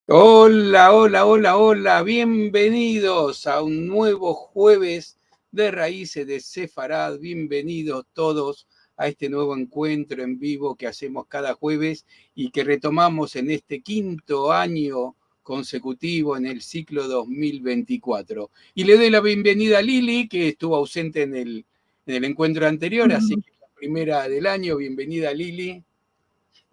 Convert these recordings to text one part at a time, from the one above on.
Hola, hola, hola, hola, bienvenidos a un nuevo jueves de Raíces de Sefarad, bienvenidos todos a este nuevo encuentro en vivo que hacemos cada jueves y que retomamos en este quinto año consecutivo en el ciclo 2024. Y le doy la bienvenida a Lili, que estuvo ausente en el encuentro anterior, así que la primera del año, bienvenida Lili.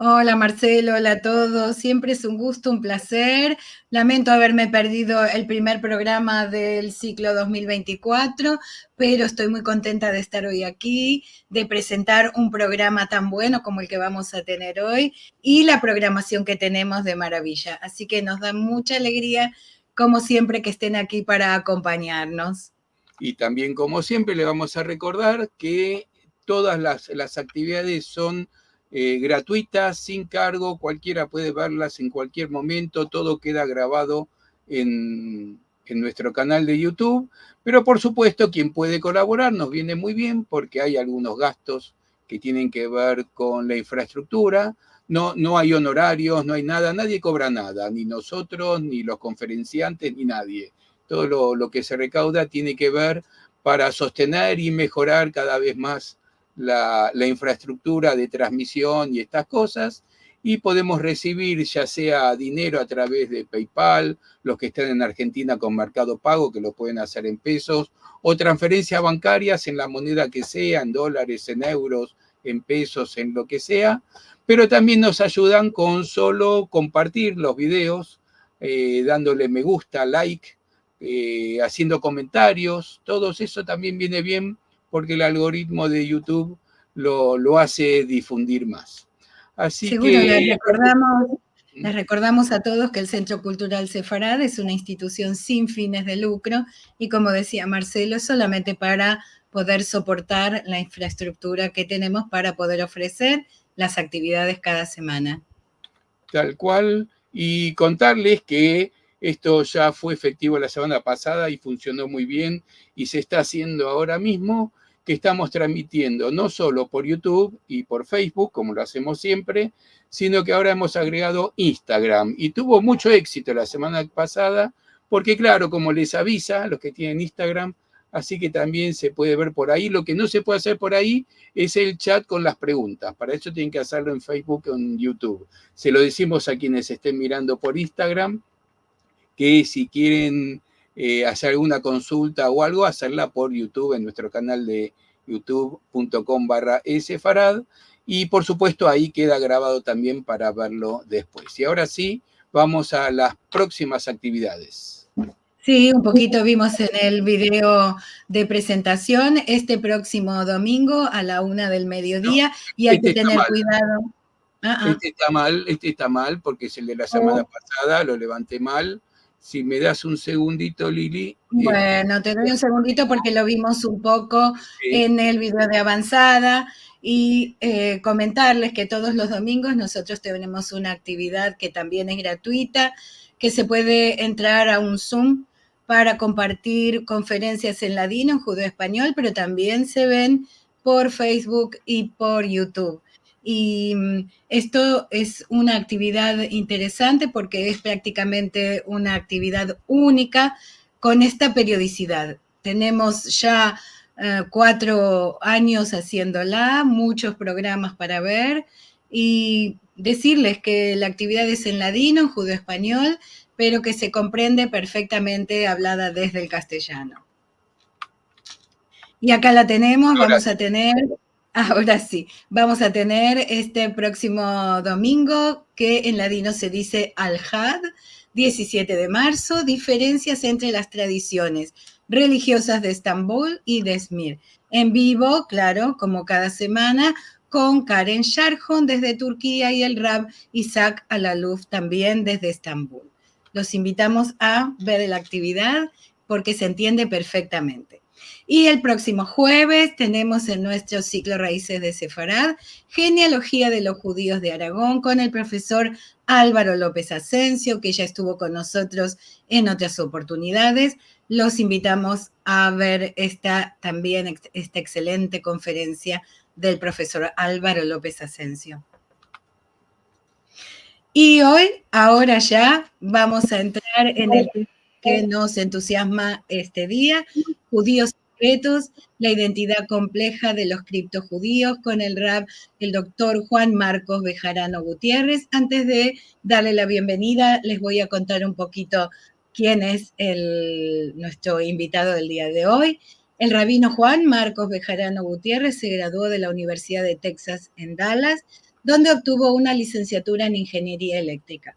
Hola Marcelo, hola a todos. Siempre es un gusto, un placer. Lamento haberme perdido el primer programa del ciclo 2024, pero estoy muy contenta de estar hoy aquí, de presentar un programa tan bueno como el que vamos a tener hoy y la programación que tenemos de maravilla. Así que nos da mucha alegría, como siempre, que estén aquí para acompañarnos. Y también, como siempre, le vamos a recordar que todas las actividades son gratuitas, sin cargo, cualquiera puede verlas en cualquier momento, todo queda grabado en nuestro canal de YouTube, pero por supuesto quien puede colaborar nos viene muy bien porque hay algunos gastos que tienen que ver con la infraestructura, no hay honorarios, no hay nada, nadie cobra nada, ni nosotros, ni los conferenciantes, ni nadie. Todo lo que se recauda tiene que ver para sostener y mejorar cada vez más la infraestructura de transmisión y estas cosas, y podemos recibir ya sea dinero a través de PayPal, los que están en Argentina con Mercado Pago, que lo pueden hacer en pesos, o transferencias bancarias en la moneda que sea, en dólares, en euros, en pesos, en lo que sea, pero también nos ayudan con solo compartir los videos, dándole me gusta, like, haciendo comentarios, todo eso también viene bien porque el algoritmo de YouTube lo hace difundir más. Así Seguro, que les recordamos a todos que el Centro Cultural Sefarad es una institución sin fines de lucro y, como decía Marcelo, es solamente para poder soportar la infraestructura que tenemos para poder ofrecer las actividades cada semana. tal cual, y contarles que esto ya fue efectivo la semana pasada y funcionó muy bien y se está haciendo ahora mismo, que estamos transmitiendo no solo por YouTube y por Facebook, como lo hacemos siempre, sino que ahora hemos agregado Instagram y tuvo mucho éxito la semana pasada, porque claro, como les avisa los que tienen Instagram, así que también se puede ver por ahí. Lo que no se puede hacer por ahí es el chat con las preguntas, para eso tienen que hacerlo en Facebook o en YouTube. Se lo decimos a quienes estén mirando por Instagram, que si quieren hacer alguna consulta o algo, hacerla por YouTube en nuestro canal de youtube.com/sfarad. Y por supuesto ahí queda grabado también para verlo después. Y ahora sí, vamos a las próximas actividades. Sí, un poquito vimos en el video de presentación este próximo domingo a la 1 del mediodía y hay que Este está tener mal, cuidado. este está mal porque es el de la semana Oh, pasada, lo levanté mal. Si me das un segundito, Lili. bueno, te doy un segundito porque lo vimos un poco Sí. en el video de avanzada y comentarles que todos los domingos nosotros tenemos una actividad que también es gratuita, que se puede entrar a un Zoom para compartir conferencias en ladino, en judeo-español, pero también se ven por Facebook y por YouTube. Y esto es una actividad interesante porque es prácticamente una actividad única con esta periodicidad. Tenemos ya 4 años haciéndola, muchos programas para ver y decirles que la actividad es en ladino, en judeo-español, pero que se comprende perfectamente hablada desde el castellano. Y acá la tenemos, Ahora vamos sí. a tener, ahora sí, vamos a tener este próximo domingo, que en ladino se dice Al-Had, 17 de marzo, diferencias entre las tradiciones religiosas de Estambul y de Izmir. En vivo, claro, como cada semana, con Karen Sharjon desde Turquía y el Rab Isaac Alaluf también desde Estambul. Los invitamos a ver la actividad porque se entiende perfectamente. Y el próximo jueves tenemos en nuestro ciclo Raíces de Sefarad, Genealogía de los Judíos de Aragón, con el profesor Álvaro López Asensio, que ya estuvo con nosotros en otras oportunidades. Los invitamos a ver esta excelente conferencia del profesor Álvaro López Asensio. Y hoy, ahora ya, vamos a entrar en el tema que nos entusiasma este día, judíos secretos, la identidad compleja de los criptojudíos, con el rab, el doctor Juan Marcos Bejarano Gutiérrez. Antes de darle la bienvenida, les voy a contar un poquito quién es nuestro invitado del día de hoy. El rabino Juan Marcos Bejarano Gutiérrez se graduó de la Universidad de Texas en Dallas, donde obtuvo una licenciatura en Ingeniería Eléctrica.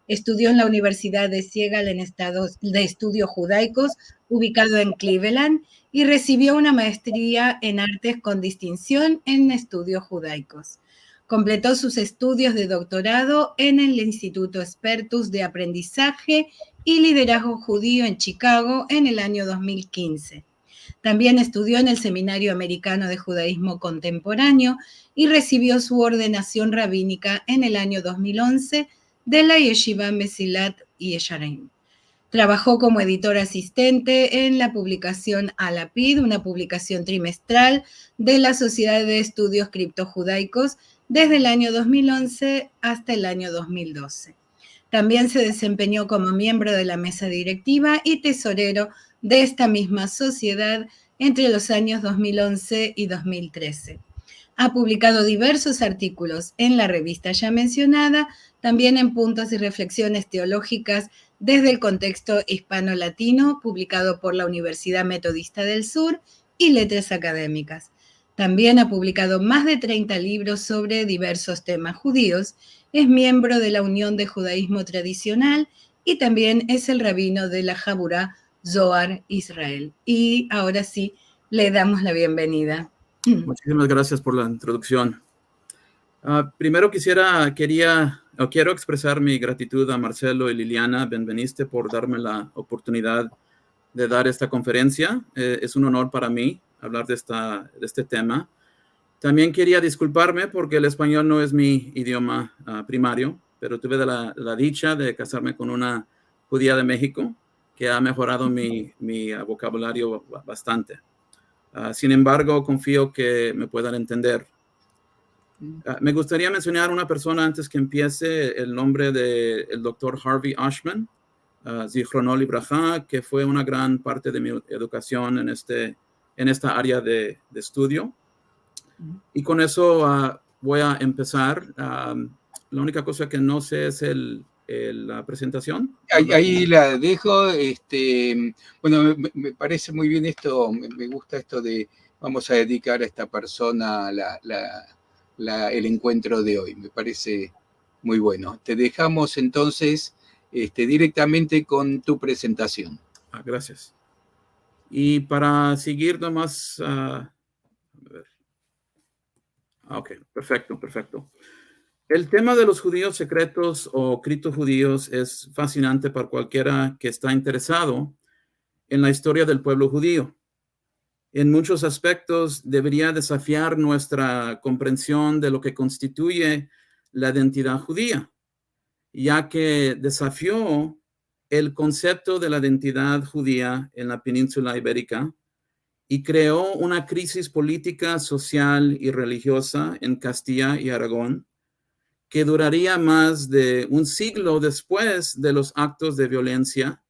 Estudió en la Universidad de Seattle en de Estudios Judaicos, ubicado en Cleveland, y recibió una maestría en Artes con distinción en Estudios Judaicos. Completó sus estudios de doctorado en el Instituto Spertus de Aprendizaje y Liderazgo Judío en Chicago en el año 2015. También estudió en el Seminario Americano de Judaísmo Contemporáneo y recibió su ordenación rabínica en el año 2011 de la Yeshiva Mesilat Yesharim. Trabajó como editor asistente en la publicación Alapid, una publicación trimestral de la Sociedad de Estudios Criptojudaicos desde el año 2011 hasta el año 2012. También se desempeñó como miembro de la mesa directiva y tesorero de esta misma sociedad entre los años 2011 y 2013. Ha publicado diversos artículos en la revista ya mencionada, también en Puntos y Reflexiones Teológicas desde el contexto hispano-latino, publicado por la Universidad Metodista del Sur, y Letras Académicas. También ha publicado más de 30 libros sobre diversos temas judíos, es miembro de la Unión de Judaísmo Tradicional y también es el rabino de la Jaburá Zohar Israel. Y ahora sí, le damos la bienvenida. Muchísimas gracias por la introducción. Primero quiero expresar mi gratitud a Marcelo y Liliana Benveniste por darme la oportunidad de dar esta conferencia. Es un honor para mí hablar de este tema. También quería disculparme porque el español no es mi idioma primario, pero tuve la dicha de casarme con una judía de México que ha mejorado mi vocabulario bastante. Sin embargo, confío que me puedan entender. Me gustaría mencionar una persona antes que empiece, el nombre del doctor Harvey Ashman, Zichrono Libraja, que fue una gran parte de mi educación en esta área de estudio. Y con eso voy a empezar. La única cosa que no sé es la presentación. Ahí la dejo. Bueno, me parece muy bien esto, me gusta esto de vamos a dedicar a esta persona el encuentro de hoy. Me parece muy bueno. Te dejamos entonces directamente con tu presentación. Gracias. Y para seguir nomás... ok, perfecto. El tema de los judíos secretos o criptojudíos es fascinante para cualquiera que está interesado en la historia del pueblo judío. En muchos aspectos debería desafiar nuestra comprensión de lo que constituye la identidad judía, ya que desafió el concepto de la identidad judía en la península ibérica y creó una crisis política, social y religiosa en Castilla y Aragón, que duraría más de un siglo después de los actos de violencia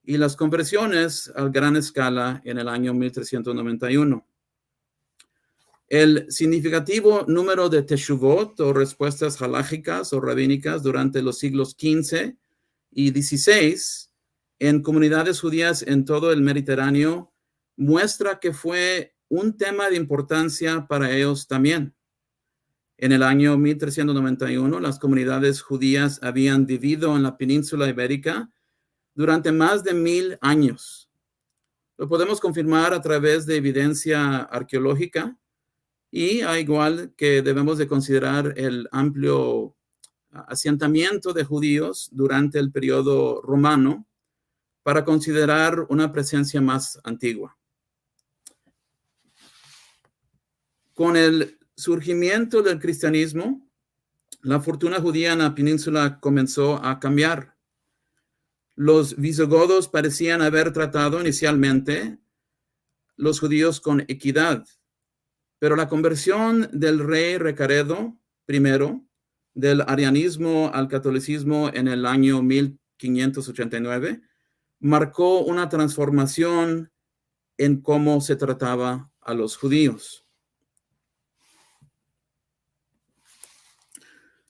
y las conversiones a gran escala en el año 1391. El significativo número de teshuvot o respuestas halágicas o rabínicas durante los siglos XV y XVI en comunidades judías en todo el Mediterráneo muestra que fue un tema de importancia para ellos también. En el año 1391, las comunidades judías habían vivido en la península ibérica durante más de 1000 años. Lo podemos confirmar a través de evidencia arqueológica y al igual que debemos de considerar el amplio asentamiento de judíos durante el periodo romano para considerar una presencia más antigua. Con el surgimiento del cristianismo, la fortuna judía en la península comenzó a cambiar. Los visigodos parecían haber tratado inicialmente los judíos con equidad, pero la conversión del rey Recaredo I del arianismo al catolicismo en el año 1589, marcó una transformación en cómo se trataba a los judíos.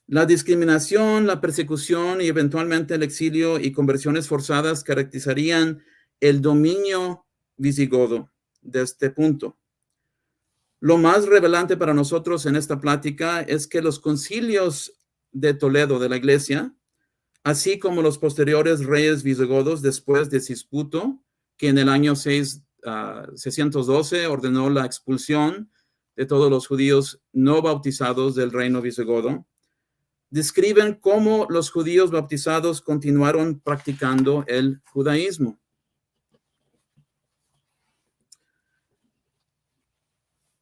La discriminación, la persecución y eventualmente el exilio y conversiones forzadas caracterizarían el dominio visigodo de este punto. Lo más revelante para nosotros en esta plática es que los concilios de Toledo de la Iglesia, así como los posteriores reyes visigodos después de Cisputo, que en el año 612 ordenó la expulsión de todos los judíos no bautizados del reino visigodo, describen cómo los judíos bautizados continuaron practicando el judaísmo.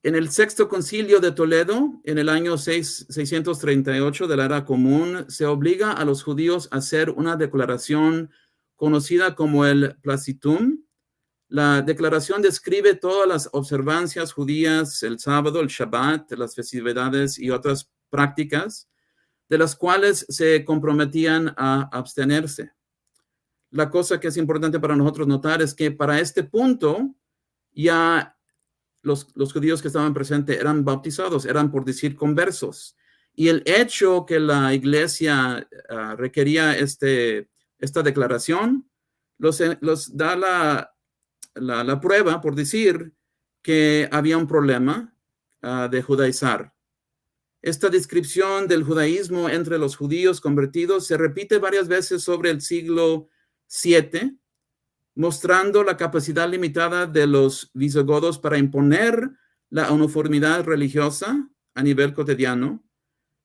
En el sexto concilio de Toledo, en el año 638 de la era común, se obliga a los judíos a hacer una declaración conocida como el Placitum. La declaración describe todas las observancias judías, el sábado, el Shabbat, las festividades y otras prácticas de las cuales se comprometían a abstenerse. La cosa que es importante para nosotros notar es que para este punto ya los judíos que estaban presentes eran bautizados, eran por decir conversos. Y el hecho que la iglesia requería esta declaración los da la prueba, por decir, que había un problema de judaizar. Esta descripción del judaísmo entre los judíos convertidos se repite varias veces sobre el siglo VII, mostrando la capacidad limitada de los visigodos para imponer la uniformidad religiosa a nivel cotidiano,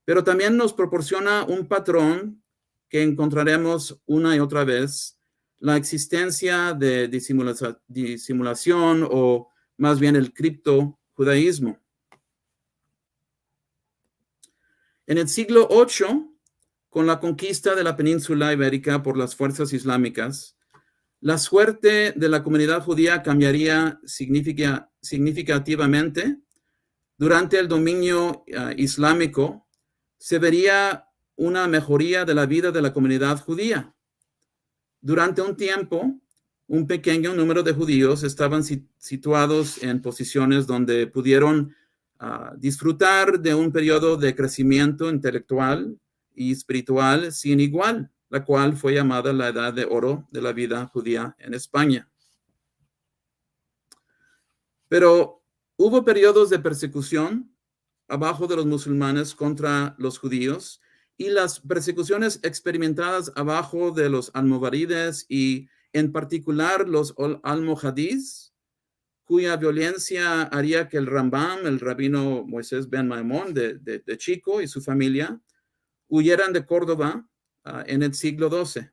pero también nos proporciona un patrón que encontraremos una y otra vez, la existencia de disimulación o más bien el criptojudaísmo. En el siglo VIII, con la conquista de la península ibérica por las fuerzas islámicas, la suerte de la comunidad judía cambiaría significativamente. Durante el dominio islámico, se vería una mejoría de la vida de la comunidad judía. Durante un tiempo, un pequeño número de judíos estaban situados en posiciones donde pudieron disfrutar de un periodo de crecimiento intelectual y espiritual sin igual, la cual fue llamada la Edad de Oro de la vida judía en España. Pero hubo periodos de persecución abajo de los musulmanes contra los judíos y las persecuciones experimentadas abajo de los almogárides y en particular los almohadís, cuya violencia haría que el Rambam, el rabino Moisés ben Maimón de Chico y su familia, huyeran de Córdoba en el siglo XII.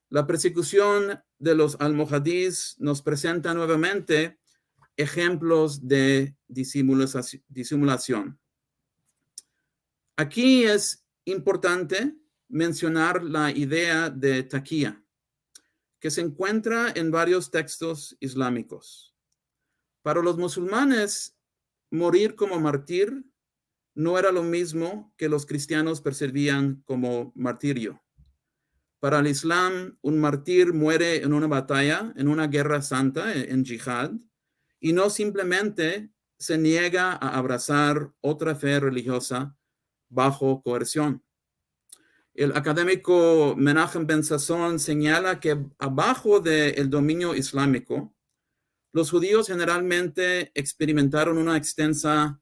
La persecución de los almohadís nos presenta nuevamente ejemplos de disimulación. Aquí es importante mencionar la idea de taquía, que se encuentra en varios textos islámicos. Para los musulmanes, morir como mártir no era lo mismo que los cristianos percibían como martirio. Para el Islam, un mártir muere en una batalla, en una guerra santa, en yihad, y no simplemente se niega a abrazar otra fe religiosa bajo coerción. El académico Menachem Ben Sasson señala que abajo del dominio islámico, los judíos generalmente experimentaron una extensa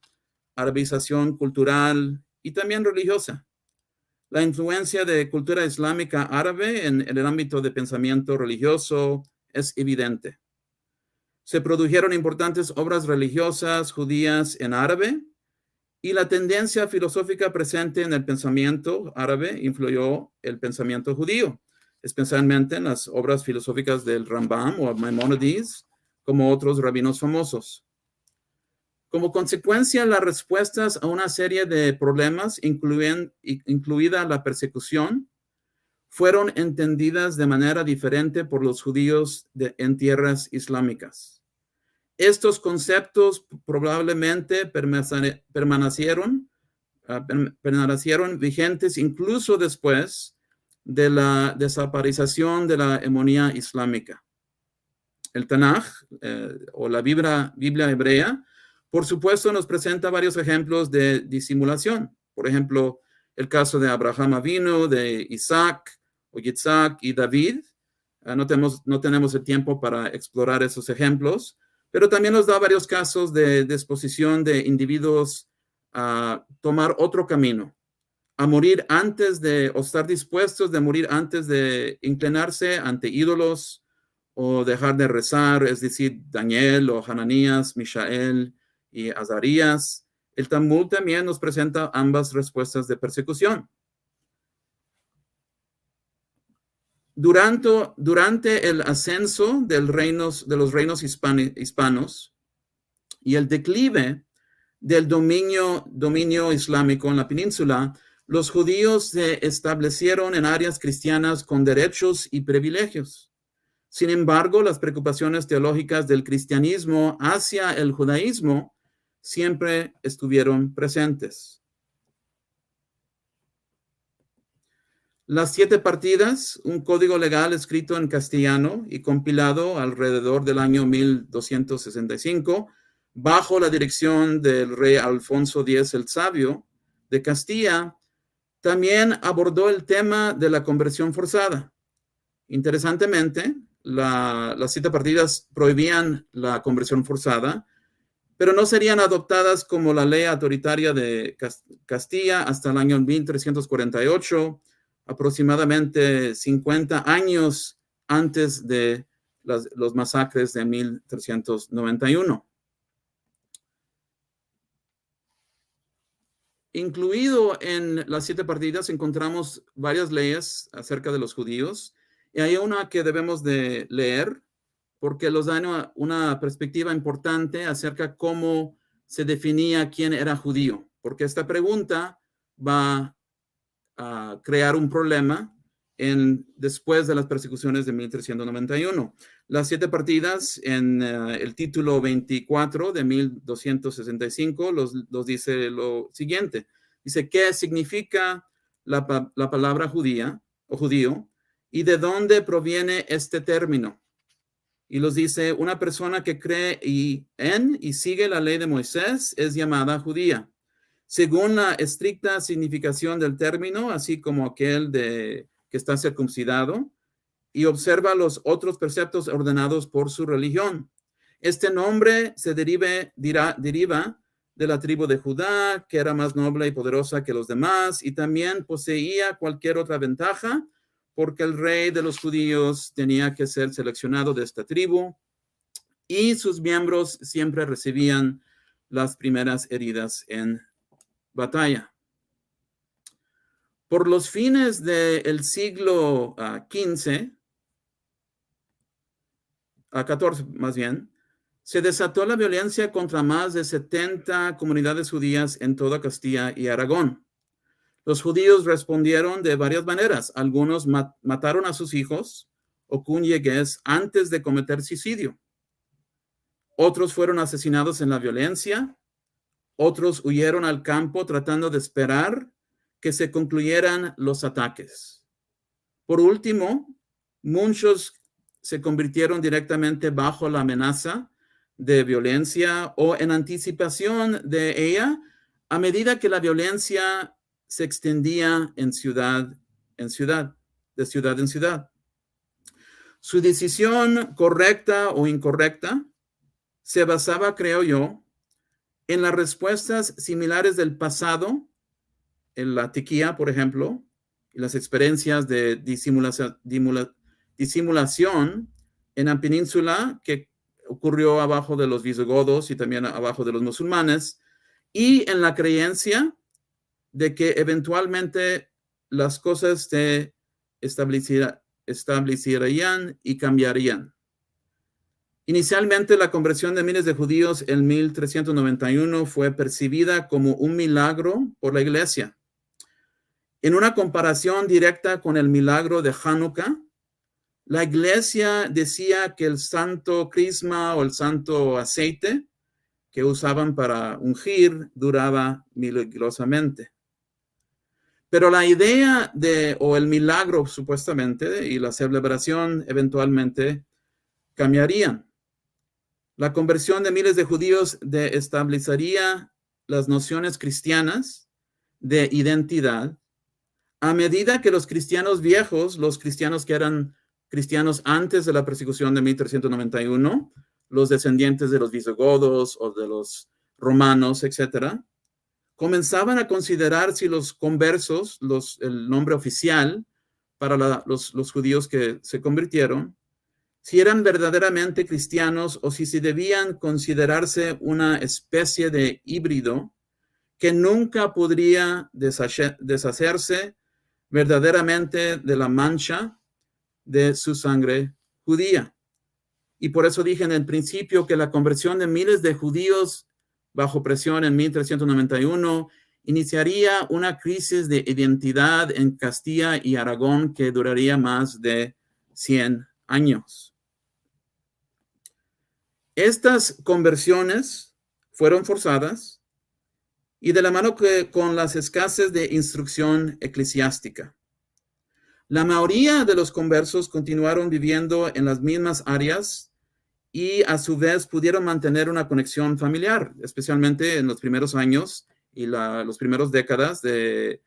arabización cultural y también religiosa. La influencia de cultura islámica árabe en el ámbito de pensamiento religioso es evidente. Se produjeron importantes obras religiosas judías en árabe y la tendencia filosófica presente en el pensamiento árabe influyó el pensamiento judío, especialmente en las obras filosóficas del Rambam o Maimónides, como otros rabinos famosos. Como consecuencia, las respuestas a una serie de problemas, incluida la persecución, fueron entendidas de manera diferente por los judíos en tierras islámicas. Estos conceptos probablemente permanecieron permanecieron vigentes incluso después de la desaparición de la hegemonía islámica. El Tanaj, o la Biblia hebrea, por supuesto, nos presenta varios ejemplos de disimulación. Por ejemplo, el caso de Abraham Avinu, de Isaac o Yitzhak y David. No tenemos el tiempo para explorar esos ejemplos, pero también nos da varios casos de disposición de individuos a tomar otro camino, a morir antes de, o estar dispuestos de morir antes de inclinarse ante ídolos o dejar de rezar, es decir, Daniel o Hananías, Mishael y Azarías. El Talmud también nos presenta ambas respuestas de persecución. Durante el ascenso de los reinos hispanos y el declive del dominio islámico en la península, los judíos se establecieron en áreas cristianas con derechos y privilegios. Sin embargo, las preocupaciones teológicas del cristianismo hacia el judaísmo siempre estuvieron presentes. Las 7 partidas, un código legal escrito en castellano y compilado alrededor del año 1265, bajo la dirección del rey Alfonso X el Sabio de Castilla, también abordó el tema de la conversión forzada. Interesantemente, las 7 partidas prohibían la conversión forzada, pero no serían adoptadas como la ley autoritaria de Castilla hasta el año 1348, aproximadamente 50 años antes de los masacres de 1391. Incluido en las 7 partidas encontramos varias leyes acerca de los judíos, y hay una que debemos de leer porque nos da una perspectiva importante acerca de cómo se definía quién era judío, porque esta pregunta va a crear un problema después de las persecuciones de 1391. Las 7 partidas en el título 24 de 1265 los dice lo siguiente. Dice, ¿qué significa la palabra judía o judío y de dónde proviene este término? Y los dice, una persona que cree en y sigue la ley de Moisés es llamada judía. Según la estricta significación del término, así como aquel que está circuncidado y observa los otros preceptos ordenados por su religión. Este nombre se deriva de la tribu de Judá, que era más noble y poderosa que los demás, y también poseía cualquier otra ventaja, porque el rey de los judíos tenía que ser seleccionado de esta tribu, y sus miembros siempre recibían las primeras heridas en batalla. Por los fines del siglo XIV, más bien, se desató la violencia contra más de 70 comunidades judías en toda Castilla y Aragón. Los judíos respondieron de varias maneras. Algunos mataron a sus hijos o cónyuges antes de cometer suicidio. Otros fueron asesinados en la violencia. Otros huyeron al campo tratando de esperar que se concluyeran los ataques. Por último, muchos se convirtieron directamente bajo la amenaza de violencia o en anticipación de ella a medida que la violencia se extendía de ciudad en ciudad. Su decisión correcta o incorrecta se basaba, creo yo, en las respuestas similares del pasado, en la Tiquía, por ejemplo, y las experiencias de disimulación en la península que ocurrió abajo de los visigodos y también abajo de los musulmanes, y en la creencia de que eventualmente las cosas se establecerían y cambiarían. Inicialmente, la conversión de miles de judíos en 1391 fue percibida como un milagro por la iglesia. En una comparación directa con el milagro de Hanukkah, la iglesia decía que el santo crisma o el santo aceite que usaban para ungir duraba milagrosamente. Pero la idea o el milagro supuestamente y la celebración eventualmente cambiarían. La conversión de miles de judíos establecería las nociones cristianas de identidad a medida que los cristianos viejos, los cristianos que eran cristianos antes de la persecución de 1391, los descendientes de los visigodos o de los romanos, etcétera, comenzaban a considerar si los conversos, el nombre oficial para los judíos que se convirtieron, si eran verdaderamente cristianos o si se debían considerarse una especie de híbrido que nunca podría deshacerse verdaderamente de la mancha de su sangre judía. Y por eso dije en el principio que la conversión de miles de judíos bajo presión en 1391 iniciaría una crisis de identidad en Castilla y Aragón que duraría más de 100 años. Estas conversiones fueron forzadas y de la mano con las escasez de instrucción eclesiástica. La mayoría de los conversos continuaron viviendo en las mismas áreas y a su vez pudieron mantener una conexión familiar, especialmente en los primeros años y las primeras décadas del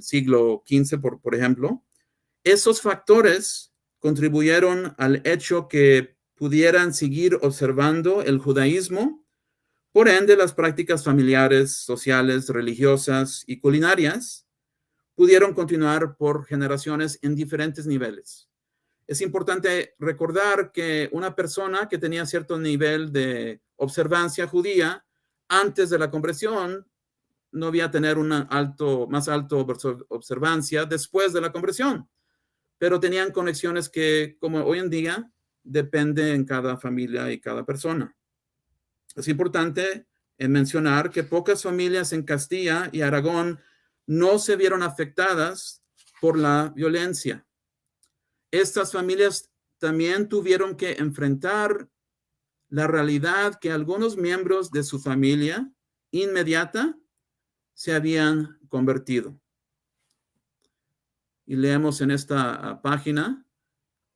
siglo XV, por ejemplo. Esos factores contribuyeron al hecho que pudieran seguir observando el judaísmo, por ende las prácticas familiares, sociales, religiosas y culinarias pudieron continuar por generaciones en diferentes niveles. Es importante recordar que una persona que tenía cierto nivel de observancia judía antes de la conversión no iba a tener más alto observancia después de la conversión, pero tenían conexiones que, como hoy en día, dependen en cada familia y cada persona. Es importante mencionar que pocas familias en Castilla y Aragón no se vieron afectadas por la violencia. Estas familias también tuvieron que enfrentar la realidad que algunos miembros de su familia inmediata se habían convertido. Y leemos en esta página,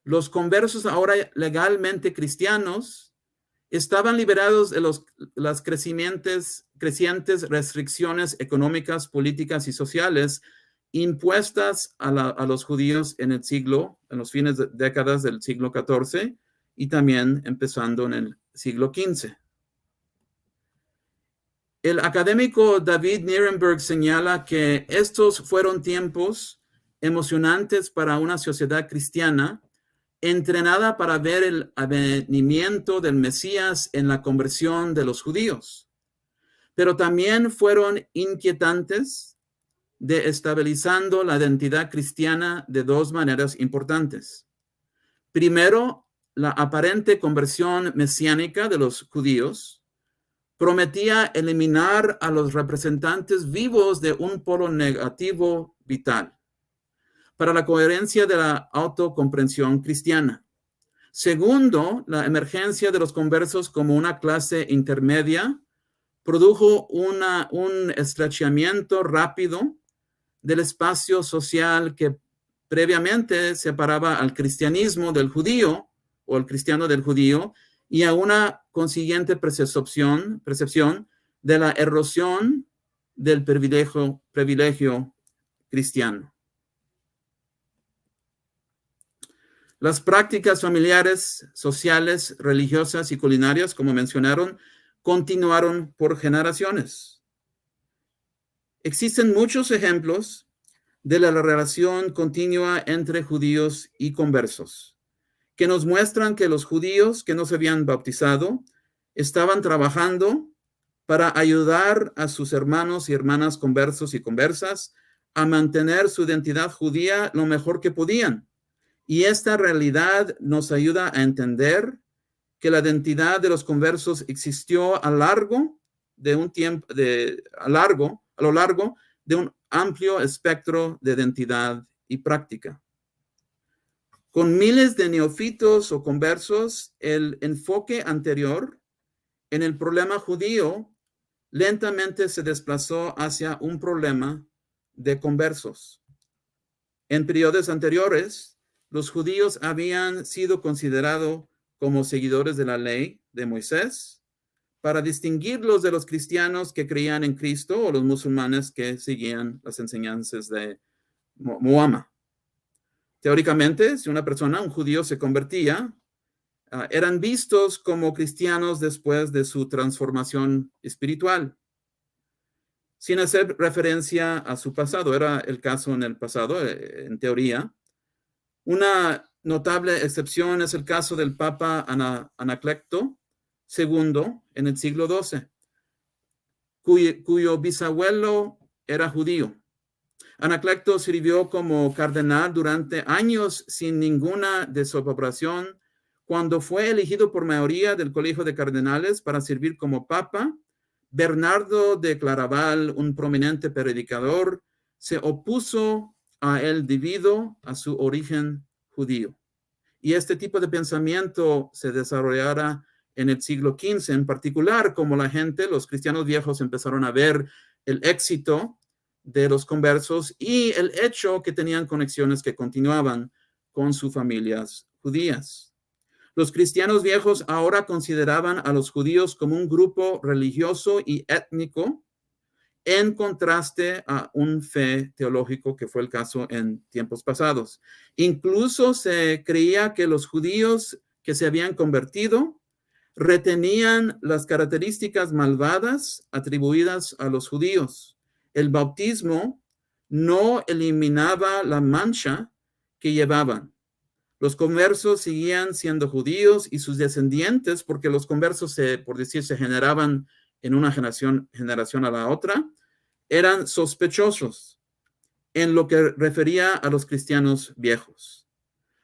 los conversos ahora legalmente cristianos estaban liberados de las crecientes restricciones económicas, políticas y sociales impuestas a los judíos en los fines de décadas del siglo XIV y también empezando en el siglo XV. El académico David Nirenberg señala que estos fueron tiempos emocionantes para una sociedad cristiana entrenada para ver el advenimiento del Mesías en la conversión de los judíos, pero también fueron inquietantes de estabilizando la identidad cristiana de dos maneras importantes. Primero, la aparente conversión mesiánica de los judíos prometía eliminar a los representantes vivos de un polo negativo vital para la coherencia de la autocomprensión cristiana. Segundo, la emergencia de los conversos como una clase intermedia produjo un estrechamiento rápido del espacio social que previamente separaba al cristianismo del judío o el cristiano del judío y a una consiguiente percepción de la erosión del privilegio cristiano. Las prácticas familiares, sociales, religiosas y culinarias, como mencionaron, continuaron por generaciones. Existen muchos ejemplos de la relación continua entre judíos y conversos, que nos muestran que los judíos que no se habían bautizado estaban trabajando para ayudar a sus hermanos y hermanas conversos y conversas a mantener su identidad judía lo mejor que podían. Y esta realidad nos ayuda a entender que la identidad de los conversos existió a lo largo de un amplio espectro de identidad y práctica. Con miles de neófitos o conversos, el enfoque anterior en el problema judío lentamente se desplazó hacia un problema de conversos. En periodos anteriores, los judíos habían sido considerados como seguidores de la ley de Moisés para distinguirlos de los cristianos que creían en Cristo o los musulmanes que seguían las enseñanzas de Muhammad. Teóricamente, si una persona, un judío, se convertía, eran vistos como cristianos después de su transformación espiritual, sin hacer referencia a su pasado. Era el caso en el pasado, en teoría. Una notable excepción es el caso del Papa Anacleto II en el siglo XII, cuyo bisabuelo era judío. Anacleto sirvió como cardenal durante años sin ninguna desocupación. Cuando fue elegido por mayoría del Colegio de Cardenales para servir como papa, Bernardo de Claraval, un prominente predicador, se opuso a él debido a su origen judío. Y este tipo de pensamiento se desarrollará en el siglo XV, en particular, como los cristianos viejos, empezaron a ver el éxito de los conversos y el hecho que tenían conexiones que continuaban con sus familias judías. Los cristianos viejos ahora consideraban a los judíos como un grupo religioso y étnico en contraste a un fe teológico, que fue el caso en tiempos pasados. Incluso se creía que los judíos que se habían convertido retenían las características malvadas atribuidas a los judíos. El bautismo no eliminaba la mancha que llevaban. Los conversos seguían siendo judíos y sus descendientes, porque los conversos, por decir, se generaban en una generación a la otra, eran sospechosos en lo que refería a los cristianos viejos.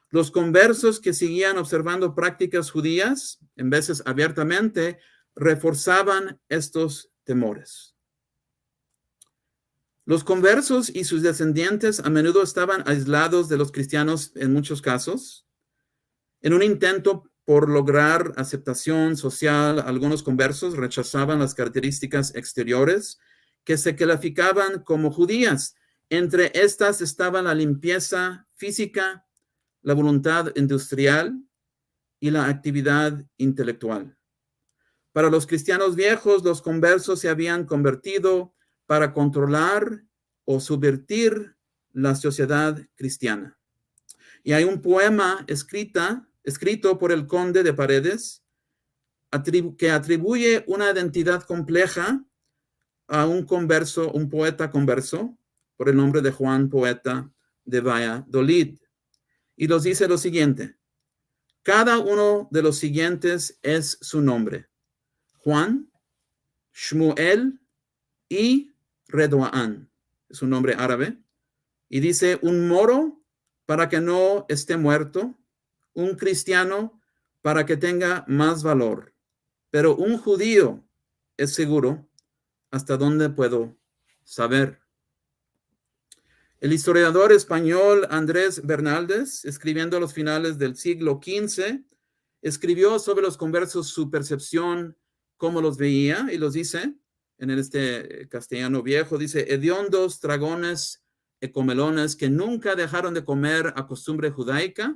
Los conversos que seguían observando prácticas judías, en veces abiertamente, reforzaban estos temores. Los conversos y sus descendientes a menudo estaban aislados de los cristianos en muchos casos. En un intento por lograr aceptación social, algunos conversos rechazaban las características exteriores que se calificaban como judías. Entre estas estaban la limpieza física, la voluntad industrial y la actividad intelectual. Para los cristianos viejos, los conversos se habían convertido para controlar o subvertir la sociedad cristiana. Y hay un poema escrito por el conde de Paredes que atribuye una identidad compleja a un converso, un poeta converso, por el nombre de Juan Poeta de Valladolid. Y nos dice lo siguiente: cada uno de los siguientes es su nombre: Juan, Shmuel y Redwaan. Es un nombre árabe. Y dice: un moro para que no esté muerto, un cristiano para que tenga más valor, pero un judío es seguro. ¿Hasta dónde puedo saber? El historiador español Andrés Bernaldez, escribiendo a los finales del siglo XV, escribió sobre los conversos su percepción, cómo los veía, y los dice en este castellano viejo, dice: hediondos dragones comelones que nunca dejaron de comer a costumbre judaica,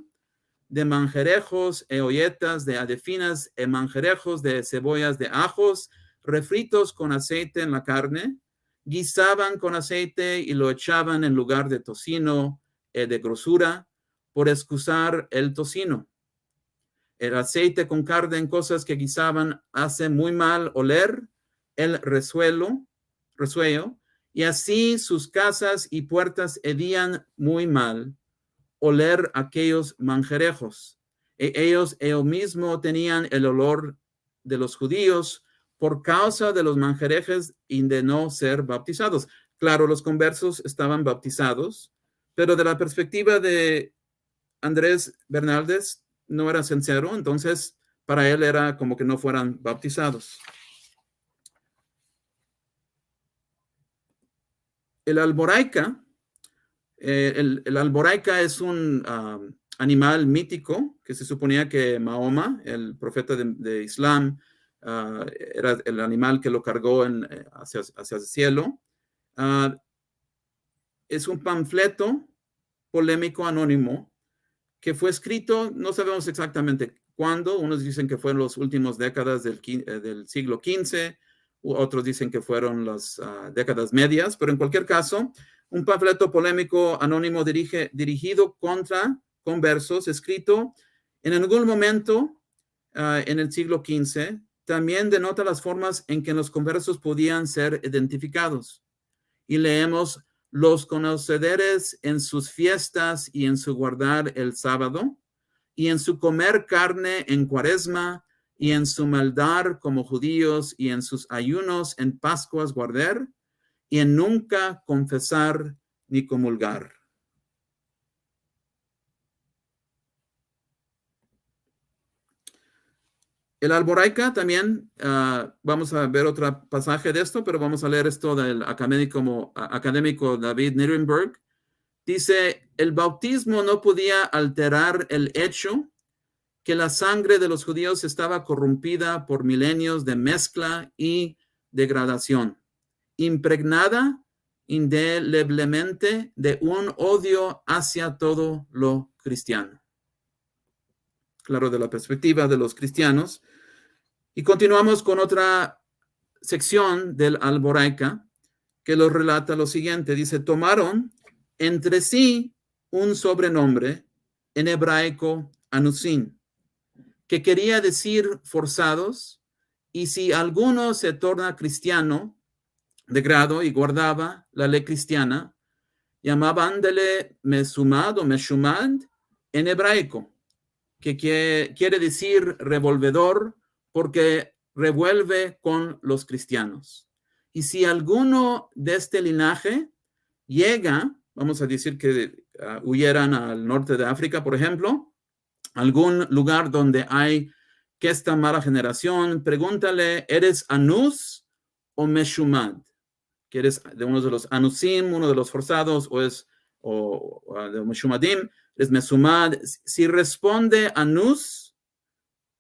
de manjerejos e olletas de adefinas e manjerejos de cebollas de ajos, refritos con aceite en la carne, guisaban con aceite y lo echaban en lugar de tocino de grosura, por excusar el tocino. El aceite con carne en cosas que guisaban hace muy mal oler el resuello, y así sus casas y puertas hedían muy mal oler aquellos manjerejos. Ellos mismos tenían el olor de los judíos por causa de los manjerejes y de no ser bautizados. Claro, los conversos estaban bautizados, pero de la perspectiva de Andrés Bernaldez no era sincero, entonces para él era como que no fueran bautizados. El alboraica, el alboraica es un animal mítico que se suponía que Mahoma, el profeta de Islam, era el animal que lo cargó hacia el cielo. es un panfleto polémico anónimo que fue escrito, no sabemos exactamente cuándo, unos dicen que fueron las últimas décadas del siglo XV, otros dicen que fueron las décadas medias, pero en cualquier caso, un panfleto polémico anónimo dirigido contra conversos, escrito en algún momento en el siglo XV, también denota las formas en que los conversos podían ser identificados. Y leemos: los conocederes en sus fiestas y en su guardar el sábado, y en su comer carne en cuaresma, y en su maldar como judíos, y en sus ayunos en pascuas guardar, y en nunca confesar ni comulgar. El Alboraica también, vamos a ver otro pasaje de esto, pero vamos a leer esto del académico David Nirenberg. Dice: el bautismo no podía alterar el hecho que la sangre de los judíos estaba corrompida por milenios de mezcla y degradación, impregnada indeleblemente de un odio hacia todo lo cristiano. Claro, de la perspectiva de los cristianos. Y continuamos con otra sección del Alboraica que lo relata lo siguiente. Dice: tomaron entre sí un sobrenombre en hebraico anusim, que quería decir forzados, y si alguno se torna cristiano de grado y guardaba la ley cristiana, llamándole mesumad o meshumad en hebraico, que quiere decir revolvedor, porque revuelve con los cristianos. Y si alguno de este linaje llega, vamos a decir que huyeran al norte de África, por ejemplo, algún lugar donde hay que esta mala generación, pregúntale: ¿eres anus o meshumad? ¿Que eres de uno de los anusim, uno de los forzados, o de meshumadim? ¿Eres mesumad? Si responde anus,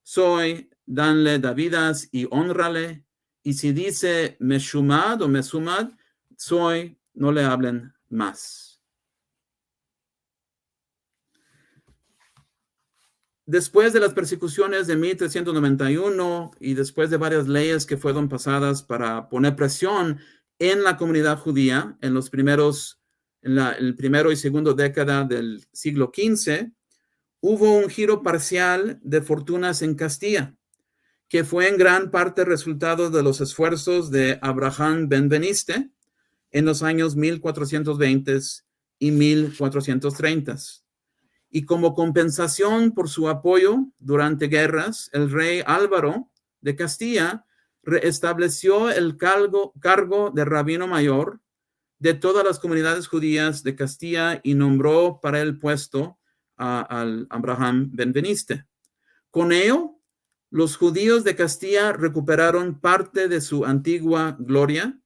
soy, danle davidas y honrale. Y si dice meshumad o mesumad, soy, no le hablen más. Después de las persecuciones de 1391 y después de varias leyes que fueron pasadas para poner presión en la comunidad judía en el primero y segundo década del siglo XV, hubo un giro parcial de fortunas en Castilla, que fue en gran parte resultado de los esfuerzos de Abraham Benveniste en los años 1420 y 1430. Y como compensación por su apoyo durante guerras, el rey Álvaro de Castilla restableció el cargo de rabino mayor de todas las comunidades judías de Castilla y nombró para el puesto al Abraham Benveniste. Con ello, los judíos de Castilla recuperaron parte de su antigua gloria,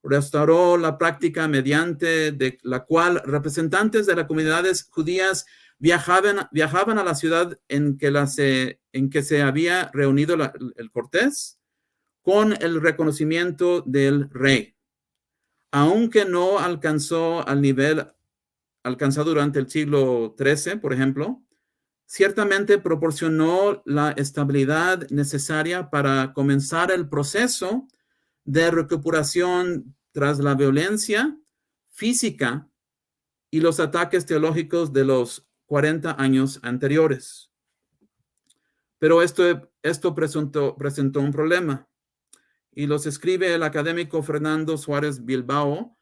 restauró la práctica mediante de la cual representantes de las comunidades judías viajaban a la ciudad en que se había reunido el Cortés con el reconocimiento del rey. Aunque no alcanzó al nivel alcanzado durante el siglo XIII, por ejemplo, ciertamente proporcionó la estabilidad necesaria para comenzar el proceso de recuperación tras la violencia física y los ataques teológicos de los 40 años anteriores. Pero esto presentó un problema, y los escribe el académico Fernando Suárez Bilbao.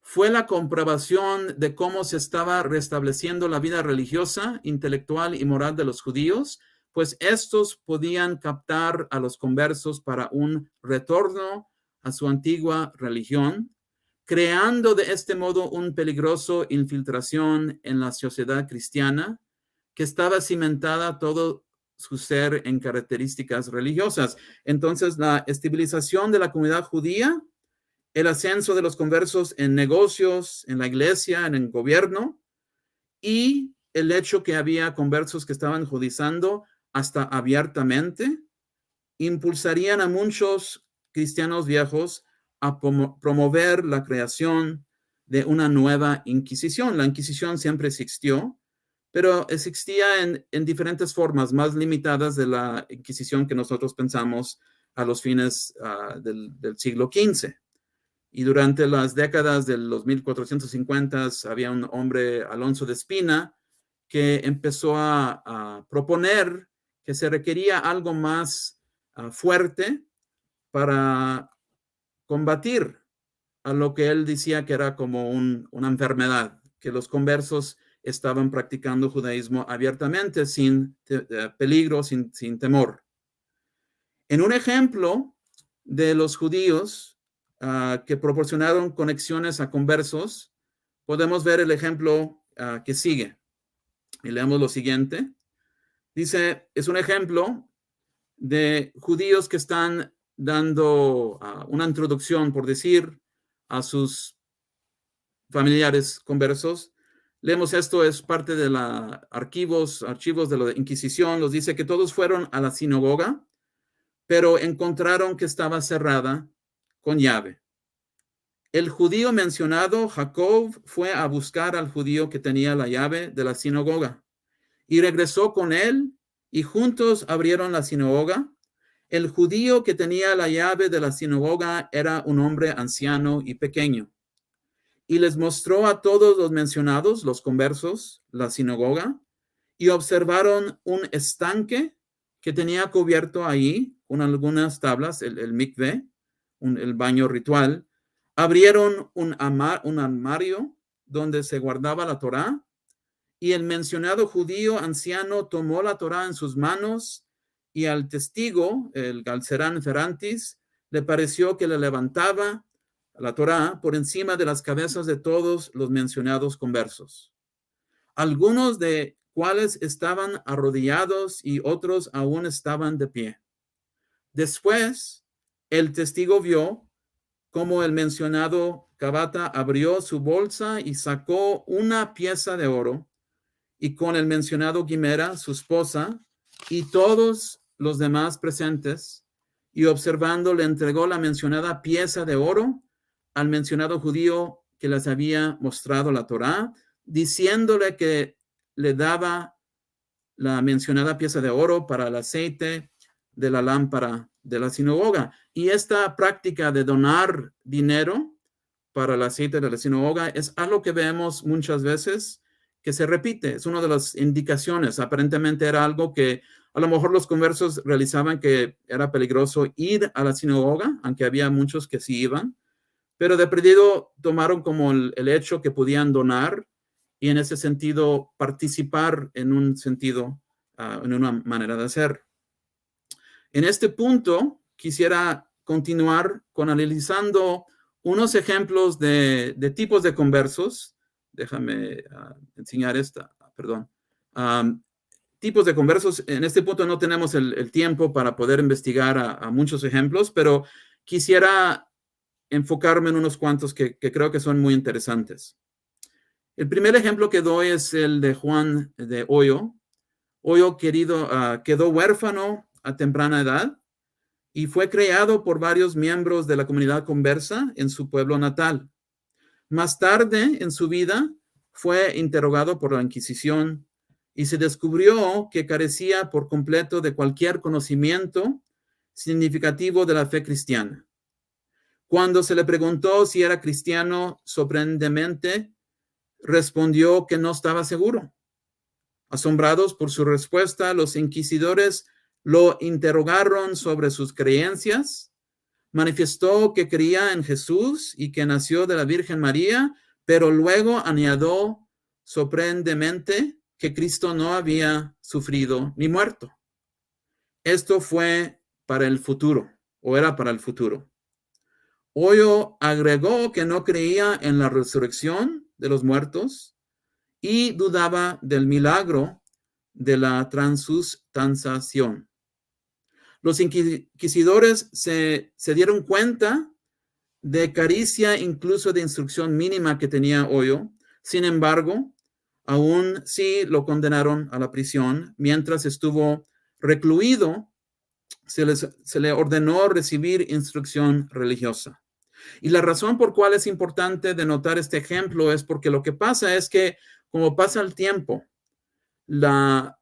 Fue la comprobación de cómo se estaba restableciendo la vida religiosa, intelectual y moral de los judíos, pues estos podían captar a los conversos para un retorno a su antigua religión, creando de este modo un peligroso infiltración en la sociedad cristiana que estaba cimentada todo su ser en características religiosas. Entonces, la estabilización de la comunidad judía, el ascenso de los conversos en negocios, en la iglesia, en el gobierno, y el hecho que había conversos que estaban judizando hasta abiertamente, impulsarían a muchos cristianos viejos a promover la creación de una nueva Inquisición. La Inquisición siempre existió, pero existía en diferentes formas, más limitadas de la Inquisición que nosotros pensamos a los fines del siglo XV. Y durante las décadas de los 1450 había un hombre, Alonso de Espina, que empezó a proponer que se requería algo más fuerte para combatir a lo que él decía que era como una enfermedad, que los conversos estaban practicando judaísmo abiertamente, sin peligro, sin temor. En un ejemplo de los judíos que proporcionaron conexiones a conversos, podemos ver el ejemplo que sigue. Y leemos lo siguiente. Dice, es un ejemplo de judíos que están dando una introducción, por decir, a sus familiares conversos. Leemos esto, es parte de los archivos de la Inquisición. Nos dice que todos fueron a la sinagoga, pero encontraron que estaba cerrada con llave. El judío mencionado, Jacob, fue a buscar al judío que tenía la llave de la sinagoga y regresó con él y juntos abrieron la sinagoga. El judío que tenía la llave de la sinagoga era un hombre anciano y pequeño. Y les mostró a todos los mencionados, los conversos, la sinagoga, y observaron un estanque que tenía cubierto ahí con algunas tablas, el mikveh, el baño ritual. Abrieron un armario donde se guardaba la Torá, y el mencionado judío anciano tomó la Torá en sus manos, y al testigo, el Galcerán Ferrantis, le pareció que le levantaba la Torá por encima de las cabezas de todos los mencionados conversos, algunos de cuales estaban arrodillados y otros aún estaban de pie. Después, el testigo vio cómo el mencionado Gabata abrió su bolsa y sacó una pieza de oro, y con el mencionado Guimera, su esposa, y todos los demás presentes, y observando, le entregó la mencionada pieza de oro al mencionado judío que les había mostrado la Torá, diciéndole que le daba la mencionada pieza de oro para el aceite de la lámpara de la sinagoga. Y esta práctica de donar dinero para el aceite de la sinagoga es algo que vemos muchas veces que se repite. Es una de las indicaciones. Aparentemente era algo que a lo mejor los conversos realizaban, que era peligroso ir a la sinagoga, aunque había muchos que sí iban, pero de perdido tomaron como el hecho que podían donar y en ese sentido participar en un sentido, en una manera de hacer. En este punto quisiera continuar con analizando unos ejemplos de tipos de conversos. Déjame enseñar esta, perdón. Tipos de conversos. En este punto no tenemos el tiempo para poder investigar a muchos ejemplos, pero quisiera enfocarme en unos cuantos que creo que son muy interesantes. El primer ejemplo que doy es el de Juan de Hoyo. Hoyo quedó huérfano a temprana edad y fue criado por varios miembros de la comunidad conversa en su pueblo natal. Más tarde en su vida fue interrogado por la Inquisición y se descubrió que carecía por completo de cualquier conocimiento significativo de la fe cristiana. Cuando se le preguntó si era cristiano, sorprendentemente respondió que no estaba seguro. Asombrados por su respuesta, los inquisidores lo interrogaron sobre sus creencias. Manifestó que creía en Jesús y que nació de la Virgen María, pero luego añadió sorprendentemente que Cristo no había sufrido ni muerto. Esto fue para el futuro, o era para el futuro. Hoyo agregó que no creía en la resurrección de los muertos y dudaba del milagro de la transustanciación. Los inquisidores se dieron cuenta de caricia, incluso de instrucción mínima que tenía Hoyo. Sin embargo, aún sí lo condenaron a la prisión. Mientras estuvo recluido, se le ordenó recibir instrucción religiosa. Y la razón por cual es importante denotar este ejemplo es porque lo que pasa es que, como pasa el tiempo, la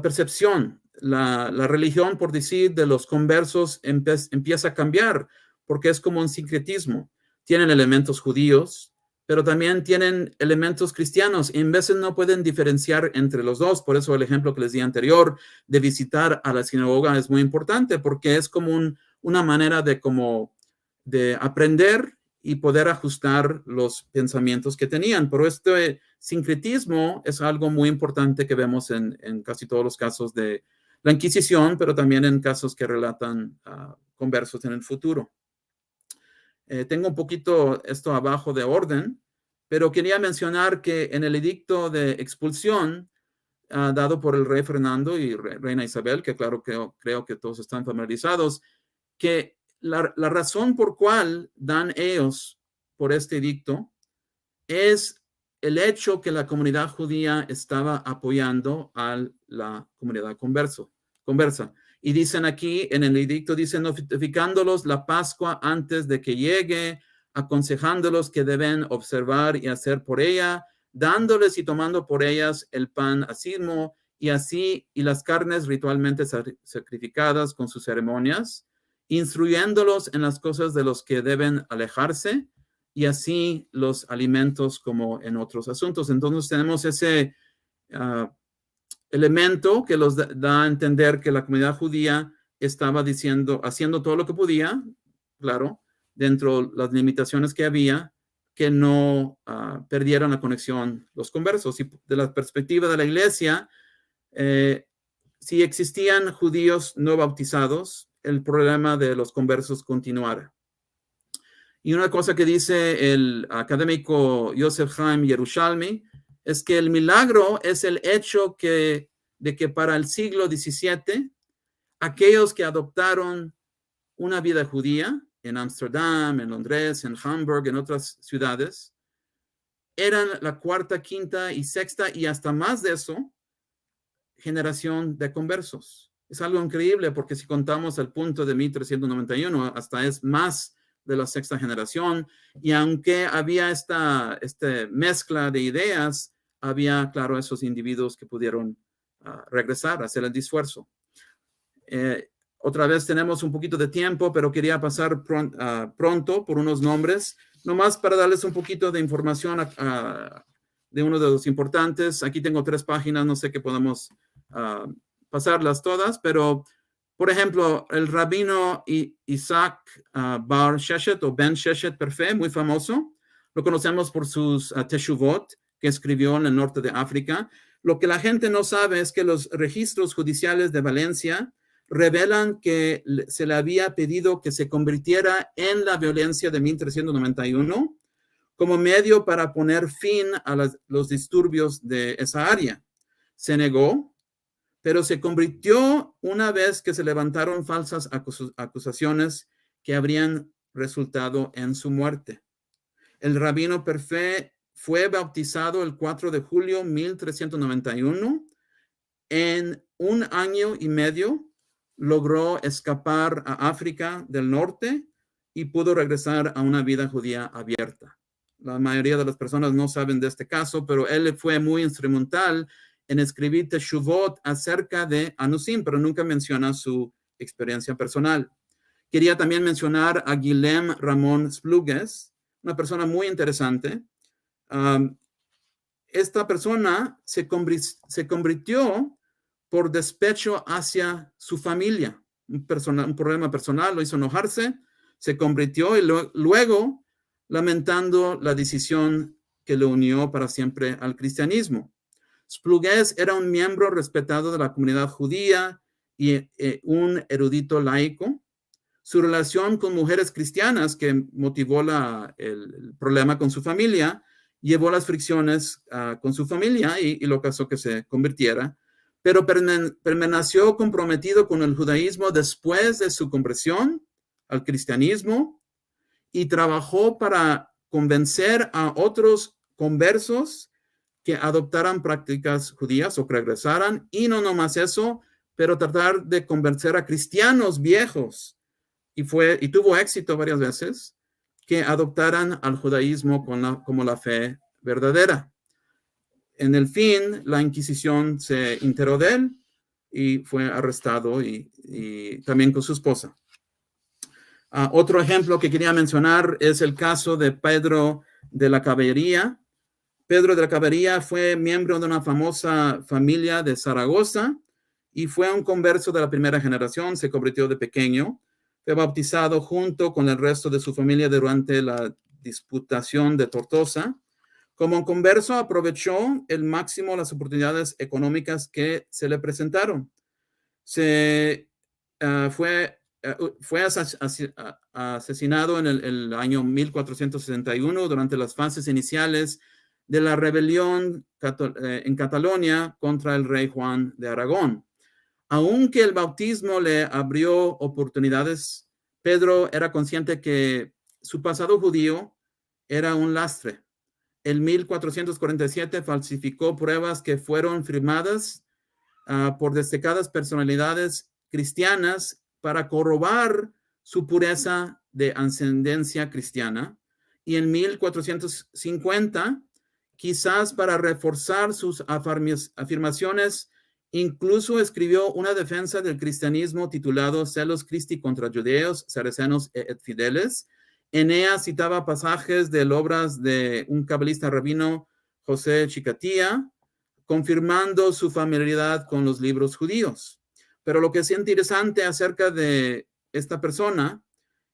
percepción, la religión, por decir, de los conversos empieza a cambiar, porque es como un sincretismo. Tienen elementos judíos, pero también tienen elementos cristianos, y en veces no pueden diferenciar entre los dos. Por eso el ejemplo que les di anterior de visitar a la sinagoga es muy importante, porque es como una manera de aprender y poder ajustar los pensamientos que tenían. Pero este sincretismo es algo muy importante que vemos en casi todos los casos de la Inquisición, pero también en casos que relatan conversos en el futuro. Tengo un poquito esto abajo de orden, pero quería mencionar que en el edicto de expulsión dado por el rey Fernando y reina Isabel, que claro, creo que todos están familiarizados, que la razón por cual dan ellos por este edicto es el hecho que la comunidad judía estaba apoyando a la comunidad conversa. Y dicen aquí, en el edicto, dicen notificándolos la Pascua antes de que llegue, aconsejándolos que deben observar y hacer por ella, dándoles y tomando por ellas el pan asimo y las carnes ritualmente sacrificadas con sus ceremonias, instruyéndolos en las cosas de los que deben alejarse, y así los alimentos como en otros asuntos. Entonces tenemos ese elemento que los da a entender que la comunidad judía estaba haciendo todo lo que podía, claro, dentro de las limitaciones que había, que no perdieran la conexión los conversos. Y de la perspectiva de la iglesia, si existían judíos no bautizados, el problema de los conversos continuara. Y una cosa que dice el académico Yosef Chaim Yerushalmi es que el milagro es el hecho de que para el siglo XVII, aquellos que adoptaron una vida judía en Ámsterdam, en Londres, en Hamburg, en otras ciudades, eran la cuarta, quinta y sexta y hasta más de eso, generación de conversos. Es algo increíble porque si contamos el punto de 1391, hasta es más de la sexta generación, y aunque había esta mezcla de ideas, había, claro, esos individuos que pudieron regresar, hacer el esfuerzo. Otra vez tenemos un poquito de tiempo, pero quería pasar pronto por unos nombres, nomás para darles un poquito de información de uno de los importantes. Aquí tengo 3 páginas, no sé que podemos pasarlas todas, pero por ejemplo, el rabino Isaac Bar Sheshet o Ben Sheshet Perfé, muy famoso. Lo conocemos por sus Teshuvot que escribió en el norte de África. Lo que la gente no sabe es que los registros judiciales de Valencia revelan que se le había pedido que se convirtiera en la violencia de 1391 como medio para poner fin a los disturbios de esa área. Se negó, pero se convirtió una vez que se levantaron falsas acusaciones que habrían resultado en su muerte. El rabino Perfé fue bautizado el 4 de julio de 1391. En 1 año y medio logró escapar a África del Norte y pudo regresar a una vida judía abierta. La mayoría de las personas no saben de este caso, pero él fue muy instrumental en escribir Teshuvot acerca de Anusim, pero nunca menciona su experiencia personal. Quería también mencionar a Guillem Ramón Splugues, una persona muy interesante. Esta persona se convirtió por despecho hacia su familia. Un problema personal lo hizo enojarse, se convirtió y luego lamentando la decisión que lo unió para siempre al cristianismo. Splugues era un miembro respetado de la comunidad judía y un erudito laico. Su relación con mujeres cristianas, que motivó el problema con su familia, llevó las fricciones con su familia y lo causó que se convirtiera, pero permaneció comprometido con el judaísmo después de su conversión al cristianismo y trabajó para convencer a otros conversos que adoptaran prácticas judías o que regresaran, y no nomás eso, pero tratar de convencer a cristianos viejos, y tuvo éxito varias veces, que adoptaran al judaísmo como la fe verdadera. En el fin, la Inquisición se enteró de él y fue arrestado y también con su esposa. Otro ejemplo que quería mencionar es el caso de Pedro de la Caballería. Pedro de la Caballería fue miembro de una famosa familia de Zaragoza y fue un converso de la primera generación, se convirtió de pequeño, fue bautizado junto con el resto de su familia durante la disputación de Tortosa. Como converso aprovechó el máximo las oportunidades económicas que se le presentaron. Fue asesinado en el año 1461 durante las fases iniciales de la rebelión en Cataluña contra el rey Juan de Aragón. Aunque el bautismo le abrió oportunidades, Pedro era consciente que su pasado judío era un lastre. En 1447 falsificó pruebas que fueron firmadas por destacadas personalidades cristianas para corroborar su pureza de ascendencia cristiana. Y en 1450, quizás para reforzar sus afirmaciones, incluso escribió una defensa del cristianismo titulado Celos Christi contra Judeos, Sarracenos et Fideles. En ella citaba pasajes de obras de un cabalista rabino, José Chicatía, confirmando su familiaridad con los libros judíos. Pero lo que es interesante acerca de esta persona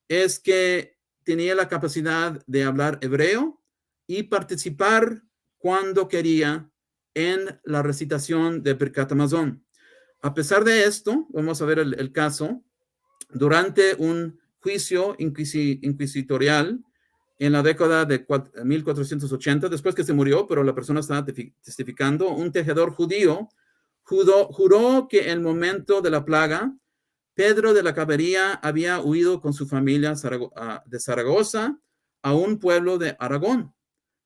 es que tenía la capacidad de hablar hebreo y participar cuando quería en la recitación de Birkat Hamazon. A pesar de esto, vamos a ver el caso, durante un juicio inquisitorial en la década de 1480, después que se murió, pero la persona estaba testificando, un tejedor judío juró que en el momento de la plaga, Pedro de la Caballería había huido con su familia de Zaragoza a un pueblo de Aragón.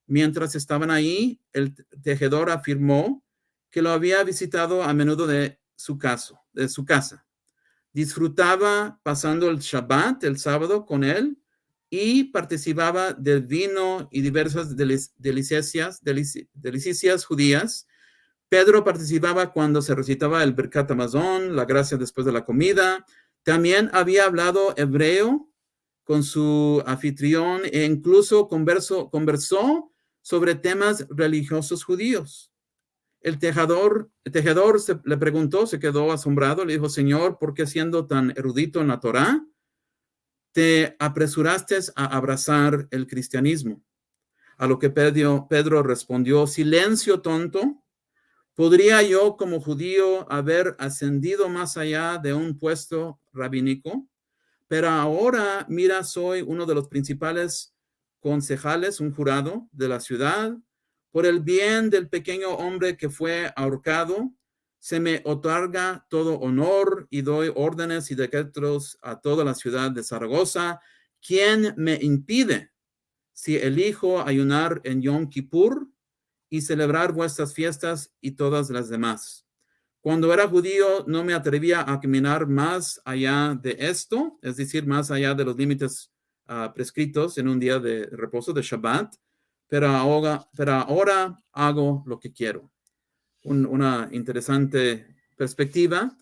Mientras estaban ahí, el tejedor afirmó que lo había visitado a menudo de su casa. Disfrutaba pasando el Shabbat, el sábado, con él y participaba del vino y diversas delicias judías. Pedro participaba cuando se recitaba el Birkat Hamazon, la gracia después de la comida. También había hablado hebreo con su anfitrión e incluso conversó sobre temas religiosos judíos. El tejedor le preguntó, se quedó asombrado, le dijo: Señor, ¿por qué siendo tan erudito en la Torá, te apresuraste a abrazar el cristianismo? A lo que Pedro respondió: silencio, tonto. ¿Podría yo como judío haber ascendido más allá de un puesto rabínico? Pero ahora, mira, soy uno de los principales concejales, un jurado de la ciudad. Por el bien del pequeño hombre que fue ahorcado, se me otorga todo honor y doy órdenes y decretos a toda la ciudad de Zaragoza. ¿Quién me impide, si elijo ayunar en Yom Kippur y celebrar vuestras fiestas y todas las demás? Cuando era judío no me atrevía a caminar más allá de esto, es decir, más allá de los límites prescritos en un día de reposo, de Shabbat, pero ahora hago lo que quiero. Una interesante perspectiva.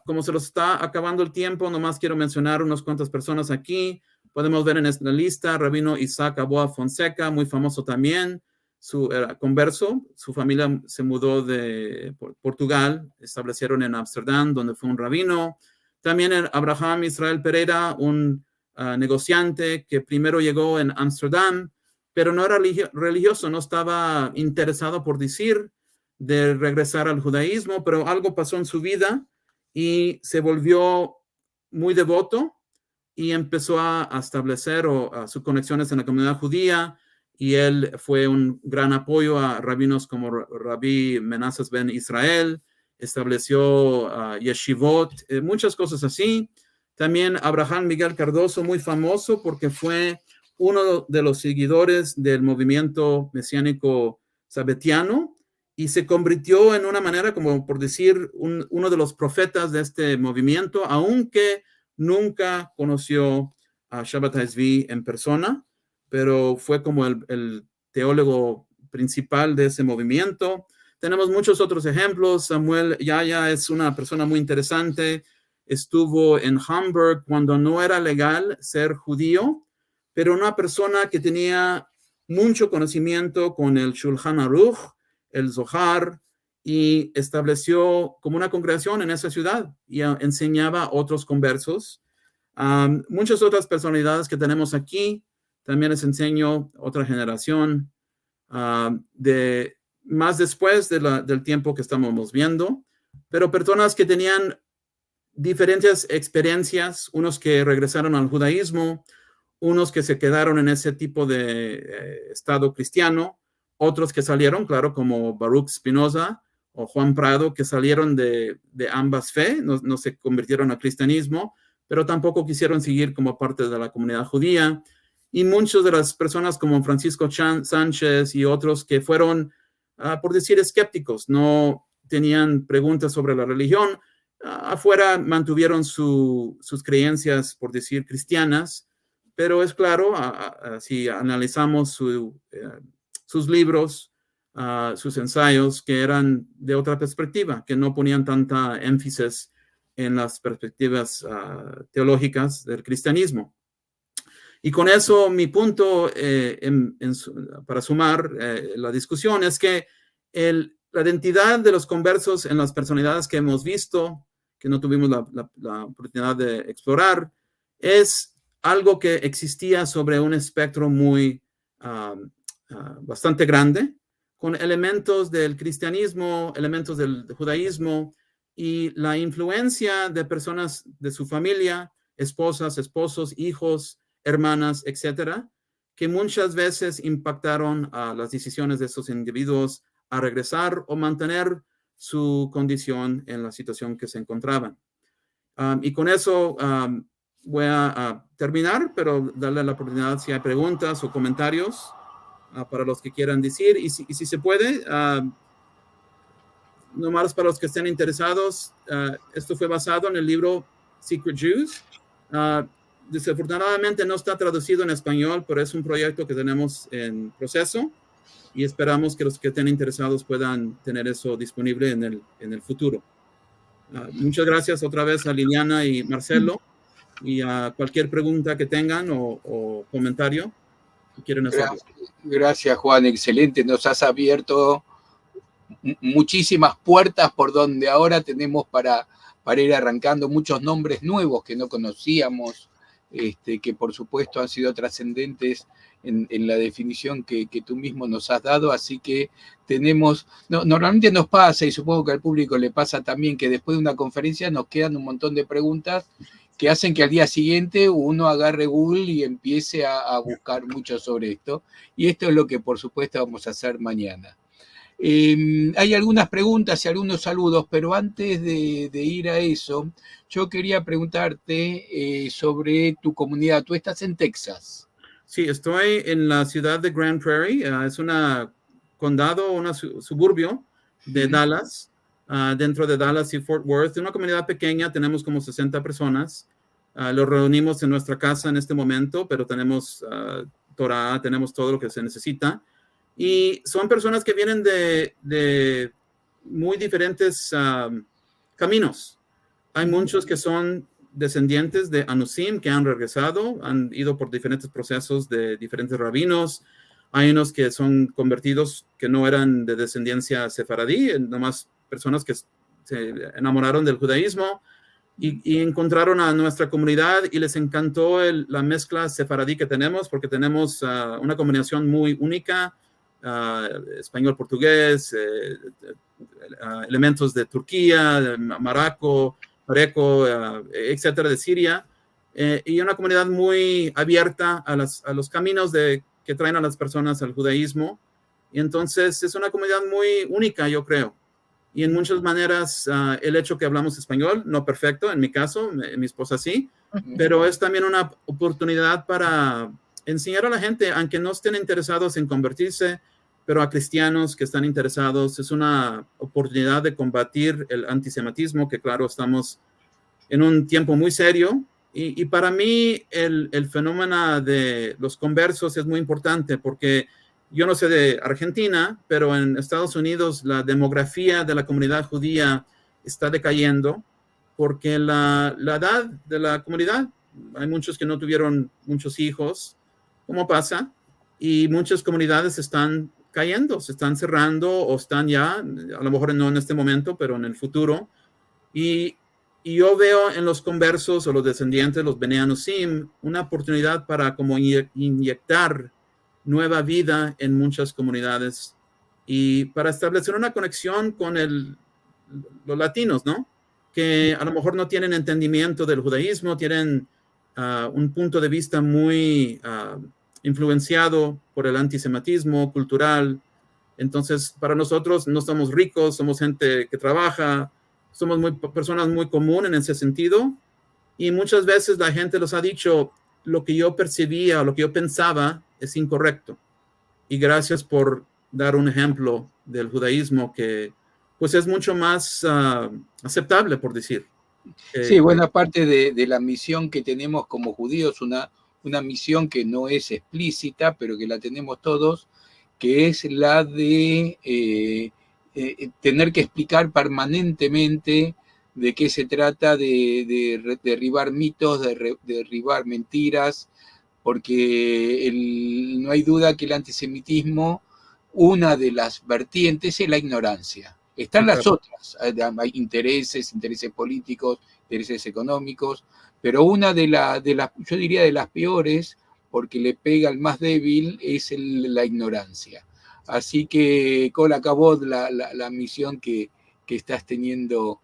Como se nos está acabando el tiempo, nomás quiero mencionar unas cuantas personas aquí. Podemos ver en esta lista Rabino Isaac Aboa Fonseca, muy famoso también. Era converso, su familia se mudó de Portugal, establecieron en Ámsterdam, donde fue un rabino. También Abraham Israel Pereira, un negociante que primero llegó en Ámsterdam, pero no era religioso, no estaba interesado, por decir, de regresar al judaísmo, pero algo pasó en su vida y se volvió muy devoto y empezó a establecer sus conexiones en la comunidad judía. Y él fue un gran apoyo a rabinos como Rabbi Menashes ben Israel, estableció yeshivot, muchas cosas así. También Abraham Miguel Cardoso, muy famoso porque fue uno de los seguidores del movimiento mesiánico sabetiano y se convirtió en una manera, como por decir, uno de los profetas de este movimiento, aunque nunca conoció a Shabbatai Zvi en persona, pero fue como el teólogo principal de ese movimiento. Tenemos muchos otros ejemplos. Samuel Yaya es una persona muy interesante. Estuvo en Hamburg cuando no era legal ser judío, pero una persona que tenía mucho conocimiento con el Shulchan Aruch, el Zohar, y estableció como una congregación en esa ciudad y enseñaba a otros conversos. Muchas otras personalidades que tenemos aquí, también les enseño otra generación de más después del tiempo que estamos viendo, pero personas que tenían diferentes experiencias, unos que regresaron al judaísmo, unos que se quedaron en ese tipo de estado cristiano, otros que salieron, claro, como Baruch Spinoza o Juan Prado, que salieron de ambas fe, no se convirtieron al cristianismo, pero tampoco quisieron seguir como parte de la comunidad judía. Y muchas de las personas como Francisco Sánchez y otros que fueron, por decir, escépticos, no tenían preguntas sobre la religión, afuera mantuvieron sus creencias, por decir, cristianas, pero es claro, si analizamos sus libros, sus ensayos, que eran de otra perspectiva, que no ponían tanta énfasis en las perspectivas teológicas del cristianismo. Y con eso mi punto para sumar la discusión es que la identidad de los conversos en las personalidades que hemos visto, que no tuvimos la oportunidad de explorar, es algo que existía sobre un espectro muy bastante grande, con elementos del cristianismo, elementos del judaísmo y la influencia de personas de su familia, esposas, esposos, hijos, hermanas, etcétera, que muchas veces impactaron a las decisiones de estos individuos a regresar o mantener su condición en la situación que se encontraban. Y con eso voy a terminar, pero darle la oportunidad si hay preguntas o comentarios para los que quieran decir. Y si se puede, nomás para los que estén interesados, esto fue basado en el libro Secret Jews. Desafortunadamente no está traducido en español, pero es un proyecto que tenemos en proceso y esperamos que los que estén interesados puedan tener eso disponible en el futuro. Muchas gracias otra vez a Liliana y Marcelo, y a cualquier pregunta que tengan o comentario que quieran hacerlo. Gracias, Juan, excelente. Nos has abierto muchísimas puertas por donde ahora tenemos para ir arrancando, muchos nombres nuevos que no conocíamos, que por supuesto han sido trascendentes en la definición que tú mismo nos has dado, así que tenemos, normalmente nos pasa, y supongo que al público le pasa también, que después de una conferencia nos quedan un montón de preguntas que hacen que al día siguiente uno agarre Google y empiece a buscar mucho sobre esto, y esto es lo que por supuesto vamos a hacer mañana. Hay algunas preguntas y algunos saludos, pero antes de ir a eso, yo quería preguntarte sobre tu comunidad. Tú estás en Texas. Sí, estoy en la ciudad de Grand Prairie. Es un condado, un suburbio de Dallas, dentro de Dallas y Fort Worth. Una comunidad pequeña, tenemos como 60 personas. Los reunimos en nuestra casa en este momento, pero tenemos Torah, tenemos todo lo que se necesita. Y son personas que vienen de muy diferentes caminos. Hay muchos que son descendientes de Anusim que han regresado, han ido por diferentes procesos de diferentes rabinos. Hay unos que son convertidos que no eran de descendencia sefaradí, nomás personas que se enamoraron del judaísmo y encontraron a nuestra comunidad y les encantó la mezcla sefaradí que tenemos, porque tenemos una combinación muy única. Español-portugués, elementos de Turquía, de Marruecos, etcétera, de Siria, y una comunidad muy abierta a los caminos que traen a las personas al judaísmo. Y entonces es una comunidad muy única, yo creo. Y en muchas maneras, el hecho que hablamos español, no perfecto, en mi caso, mi esposa sí, pero es también una oportunidad para enseñar a la gente, aunque no estén interesados en convertirse, pero a cristianos que están interesados, es una oportunidad de combatir el antisemitismo, que claro, estamos en un tiempo muy serio, Y para mí el fenómeno de los conversos es muy importante porque yo no sé de Argentina, pero en Estados Unidos la demografía de la comunidad judía está decayendo porque la edad de la comunidad, hay muchos que no tuvieron muchos hijos, ¿cómo pasa? Y muchas comunidades están cayendo, se están cerrando o están ya, a lo mejor no en este momento, pero en el futuro. Y yo veo en los conversos o los descendientes, los Bnei Anusim, una oportunidad para como inyectar nueva vida en muchas comunidades y para establecer una conexión con los latinos, ¿no? Que a lo mejor no tienen entendimiento del judaísmo, tienen un punto de vista muy influenciado por el antisemitismo cultural. Entonces, para nosotros no somos ricos, somos gente que trabaja, somos personas muy comunes en ese sentido. Y muchas veces la gente nos ha dicho, lo que yo percibía, lo que yo pensaba es incorrecto. Y gracias por dar un ejemplo del judaísmo que pues es mucho más aceptable, por decir. Sí, buena parte de la misión que tenemos como judíos, una misión que no es explícita, pero que la tenemos todos, que es la de tener que explicar permanentemente de qué se trata, de derribar mitos, de derribar mentiras, porque no hay duda que el antisemitismo, una de las vertientes es la ignorancia. Están las otras, hay intereses políticos, intereses económicos, pero una de las, yo diría de las peores, porque le pega al más débil, es la ignorancia. Así que, Col, acabó la misión que estás teniendo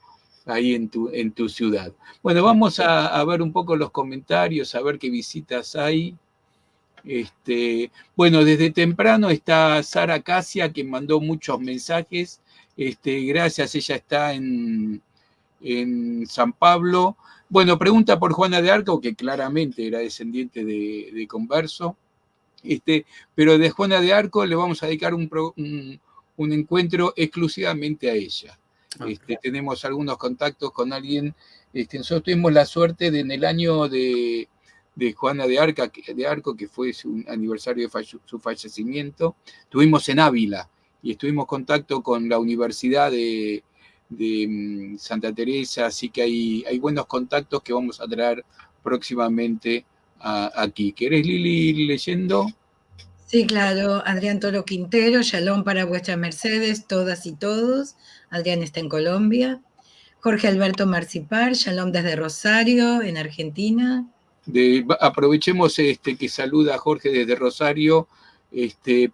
ahí en tu ciudad. Bueno, vamos a ver un poco los comentarios, a ver qué visitas hay. Bueno, desde temprano está Sara Casia, que mandó muchos mensajes. Gracias, ella está en San Pablo. Bueno, pregunta por Juana de Arco, que claramente era descendiente de converso. Pero de Juana de Arco le vamos a dedicar un encuentro exclusivamente a ella. Tenemos algunos contactos con alguien. Nosotros tuvimos la suerte en el año de Juana de Arco, que fue su aniversario de su fallecimiento, estuvimos en Ávila y estuvimos en contacto con la Universidad de Santa Teresa, así que hay buenos contactos que vamos a traer próximamente aquí. ¿Querés, Lili, ir leyendo? Sí, claro. Adrián Toro Quintero, shalom para vuestras mercedes, todas y todos. Adrián está en Colombia. Jorge Alberto Marcipar, shalom desde Rosario, en Argentina. Aprovechemos que saluda a Jorge desde Rosario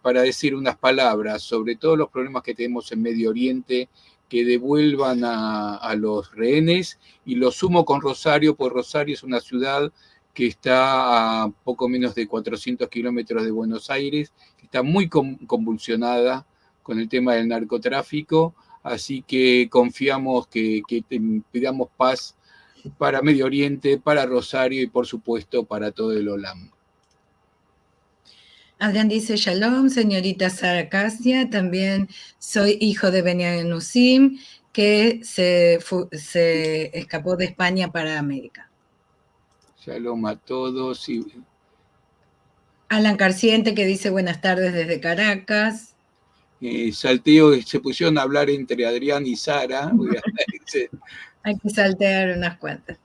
para decir unas palabras sobre todos los problemas que tenemos en Medio Oriente, que devuelvan a los rehenes, y lo sumo con Rosario, porque Rosario es una ciudad que está a poco menos de 400 kilómetros de Buenos Aires, que está muy convulsionada con el tema del narcotráfico, así que confiamos que pidamos paz para Medio Oriente, para Rosario y por supuesto para todo el Olam. Adrián dice, shalom, señorita Sara Casia, también soy hijo de Bnei Anusim, que se escapó de España para América. Shalom a todos. Alan Carciente, que dice buenas tardes desde Caracas. Salteo, se pusieron a hablar entre Adrián y Sara. Hay que saltear unas cuantas.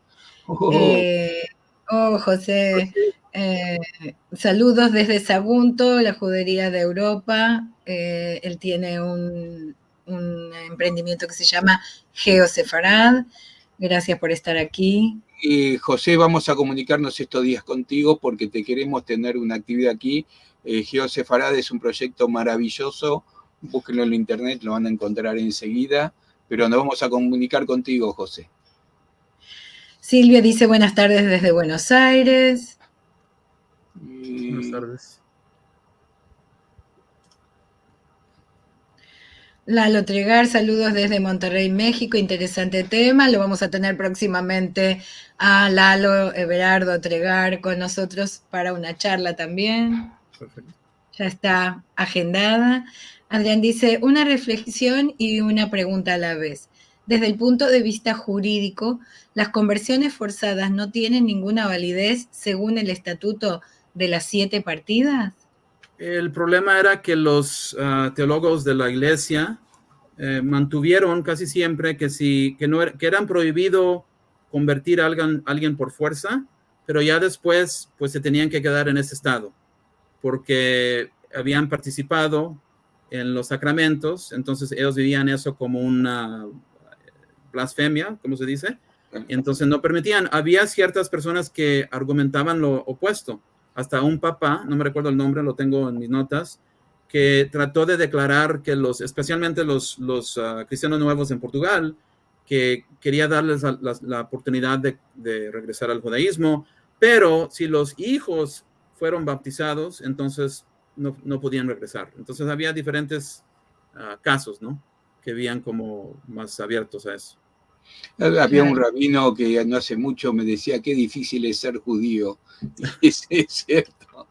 José, saludos desde Sagunto, la judería de Europa. Él tiene un emprendimiento que se llama Geosefarad. Gracias por estar aquí. José, vamos a comunicarnos estos días contigo porque te queremos tener una actividad aquí. Geosefarad es un proyecto maravilloso. Búsquenlo en internet, lo van a encontrar enseguida. Pero nos vamos a comunicar contigo, José. Silvia dice buenas tardes desde Buenos Aires. Buenas tardes. Lalo Tregar, saludos desde Monterrey, México. Interesante tema. Lo vamos a tener próximamente a Lalo Everardo Tregar con nosotros para una charla también. Perfecto. Ya está agendada. Adrián dice, una reflexión y una pregunta a la vez. Desde el punto de vista jurídico, las conversiones forzadas no tienen ninguna validez según el estatuto de las 7 partidas. El problema era que los teólogos de la iglesia mantuvieron casi siempre que eran prohibido convertir a alguien por fuerza, pero ya después pues se tenían que quedar en ese estado, porque habían participado en los sacramentos, entonces ellos vivían eso como una blasfemia, ¿cómo se dice? Entonces no permitían. Había ciertas personas que argumentaban lo opuesto. Hasta un papa, no me recuerdo el nombre, lo tengo en mis notas, que trató de declarar que especialmente los cristianos nuevos en Portugal, que quería darles la oportunidad de regresar al judaísmo, pero si los hijos fueron bautizados, entonces no podían regresar. Entonces había diferentes casos, ¿no? Que veían como más abiertos a eso. Había un Claro. rabino que no hace mucho me decía qué difícil es ser judío. Y es cierto.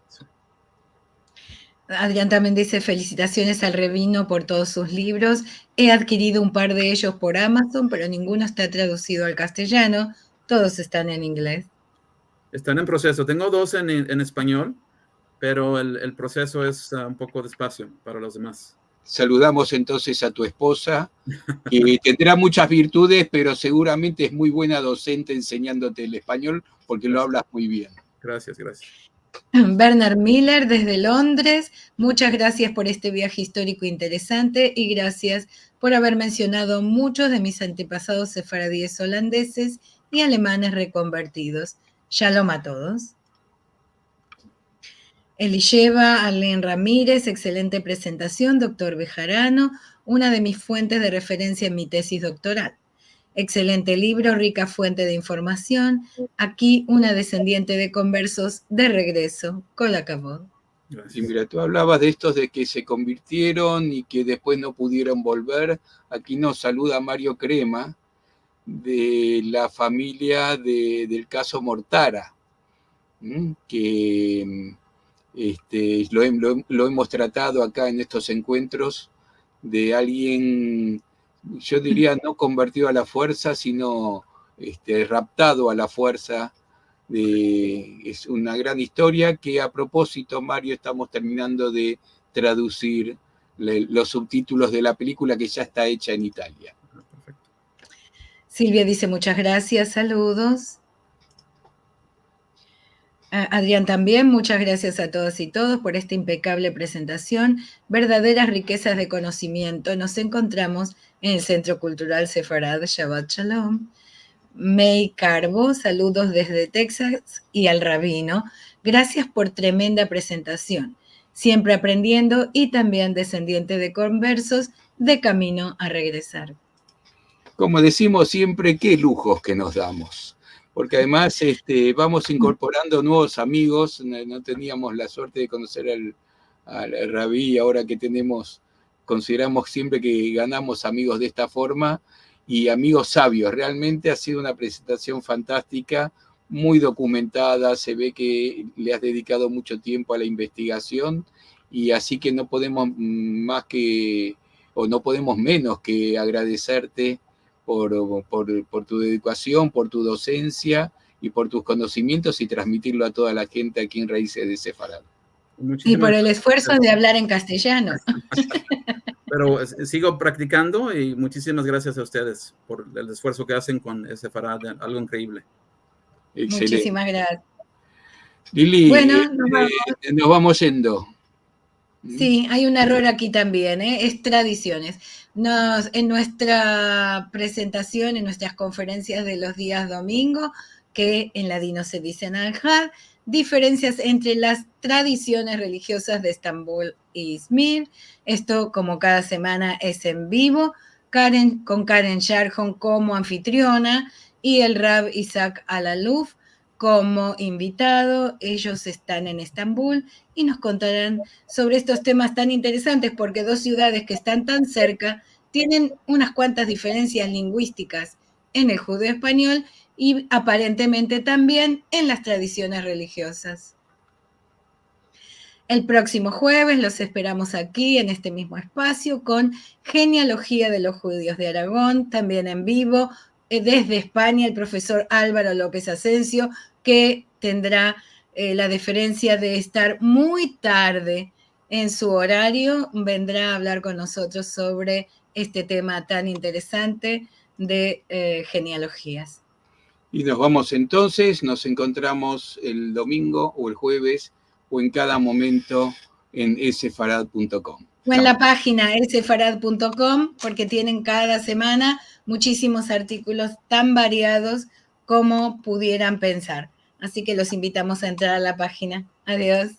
Adrián también dice felicitaciones al Rabino por todos sus libros. He adquirido un par de ellos por Amazon, pero ninguno está traducido al castellano. Todos están en inglés. Están en proceso. Tengo 2 en español, pero el proceso es un poco despacio para los demás. Saludamos entonces a tu esposa, que tendrá muchas virtudes, pero seguramente es muy buena docente enseñándote el español porque lo hablas muy bien. Gracias, gracias. Bernard Miller desde Londres, muchas gracias por este viaje histórico interesante y gracias por haber mencionado muchos de mis antepasados sefaradíes holandeses y alemanes reconvertidos. Shalom a todos. Elisheva Arlene Ramírez, excelente presentación, doctor Bejarano, una de mis fuentes de referencia en mi tesis doctoral. Excelente libro, rica fuente de información. Aquí una descendiente de conversos de regreso. Kol HaKavod. Sí, mira, tú hablabas de estos de que se convirtieron y que después no pudieron volver. Aquí nos saluda Mario Crema, de la familia del caso Mortara, que lo hemos tratado acá en estos encuentros de alguien, yo diría, no convertido a la fuerza, sino raptado a la fuerza. Es una gran historia que, a propósito, Mario, estamos terminando de traducir los subtítulos de la película que ya está hecha en Italia. Silvia dice muchas gracias, saludos. Adrián también, muchas gracias a todas y todos por esta impecable presentación. Verdaderas riquezas de conocimiento. Nos encontramos en el Centro Cultural Sefarad. Shabbat Shalom. May Carbo, saludos desde Texas y al Rabino. Gracias por tremenda presentación. Siempre aprendiendo y también descendiente de conversos de camino a regresar. Como decimos siempre, qué lujos que nos damos. Porque además vamos incorporando nuevos amigos. No teníamos la suerte de conocer al Rabí, ahora que consideramos siempre que ganamos amigos de esta forma y amigos sabios. Realmente ha sido una presentación fantástica, muy documentada, se ve que le has dedicado mucho tiempo a la investigación y así que no podemos más que, o no podemos menos que agradecerte por tu dedicación, por tu docencia y por tus conocimientos y transmitirlo a toda la gente aquí en Raíces de Sefarad. Y por el esfuerzo de hablar en castellano. Pero sigo practicando y muchísimas gracias a ustedes por el esfuerzo que hacen con Sefarad, algo increíble. Excelente. Muchísimas gracias. Lili, bueno, nos vamos yendo. Sí, hay un error aquí también, es tradiciones. En nuestra presentación, en nuestras conferencias de los días domingo, que en ladino se dice Al-Had, diferencias entre las tradiciones religiosas de Estambul y Izmir. Esto, como cada semana, es en vivo, con Karen Sharhon como anfitriona y el Rab Isaac Alaluf como invitado. Ellos están en Estambul y nos contarán sobre estos temas tan interesantes porque 2 ciudades que están tan cerca tienen unas cuantas diferencias lingüísticas en el judeo español y aparentemente también en las tradiciones religiosas. El próximo jueves los esperamos aquí en este mismo espacio con Genealogía de los Judíos de Aragón, también en vivo, desde España, el profesor Álvaro López Asensio, que tendrá la deferencia de estar muy tarde en su horario, vendrá a hablar con nosotros sobre este tema tan interesante de genealogías. Y nos vamos entonces, nos encontramos el domingo o el jueves o en cada momento en sfarad.com. O en la página sfarad.com, porque tienen cada semana muchísimos artículos tan variados como pudieran pensar. Así que los invitamos a entrar a la página. Adiós.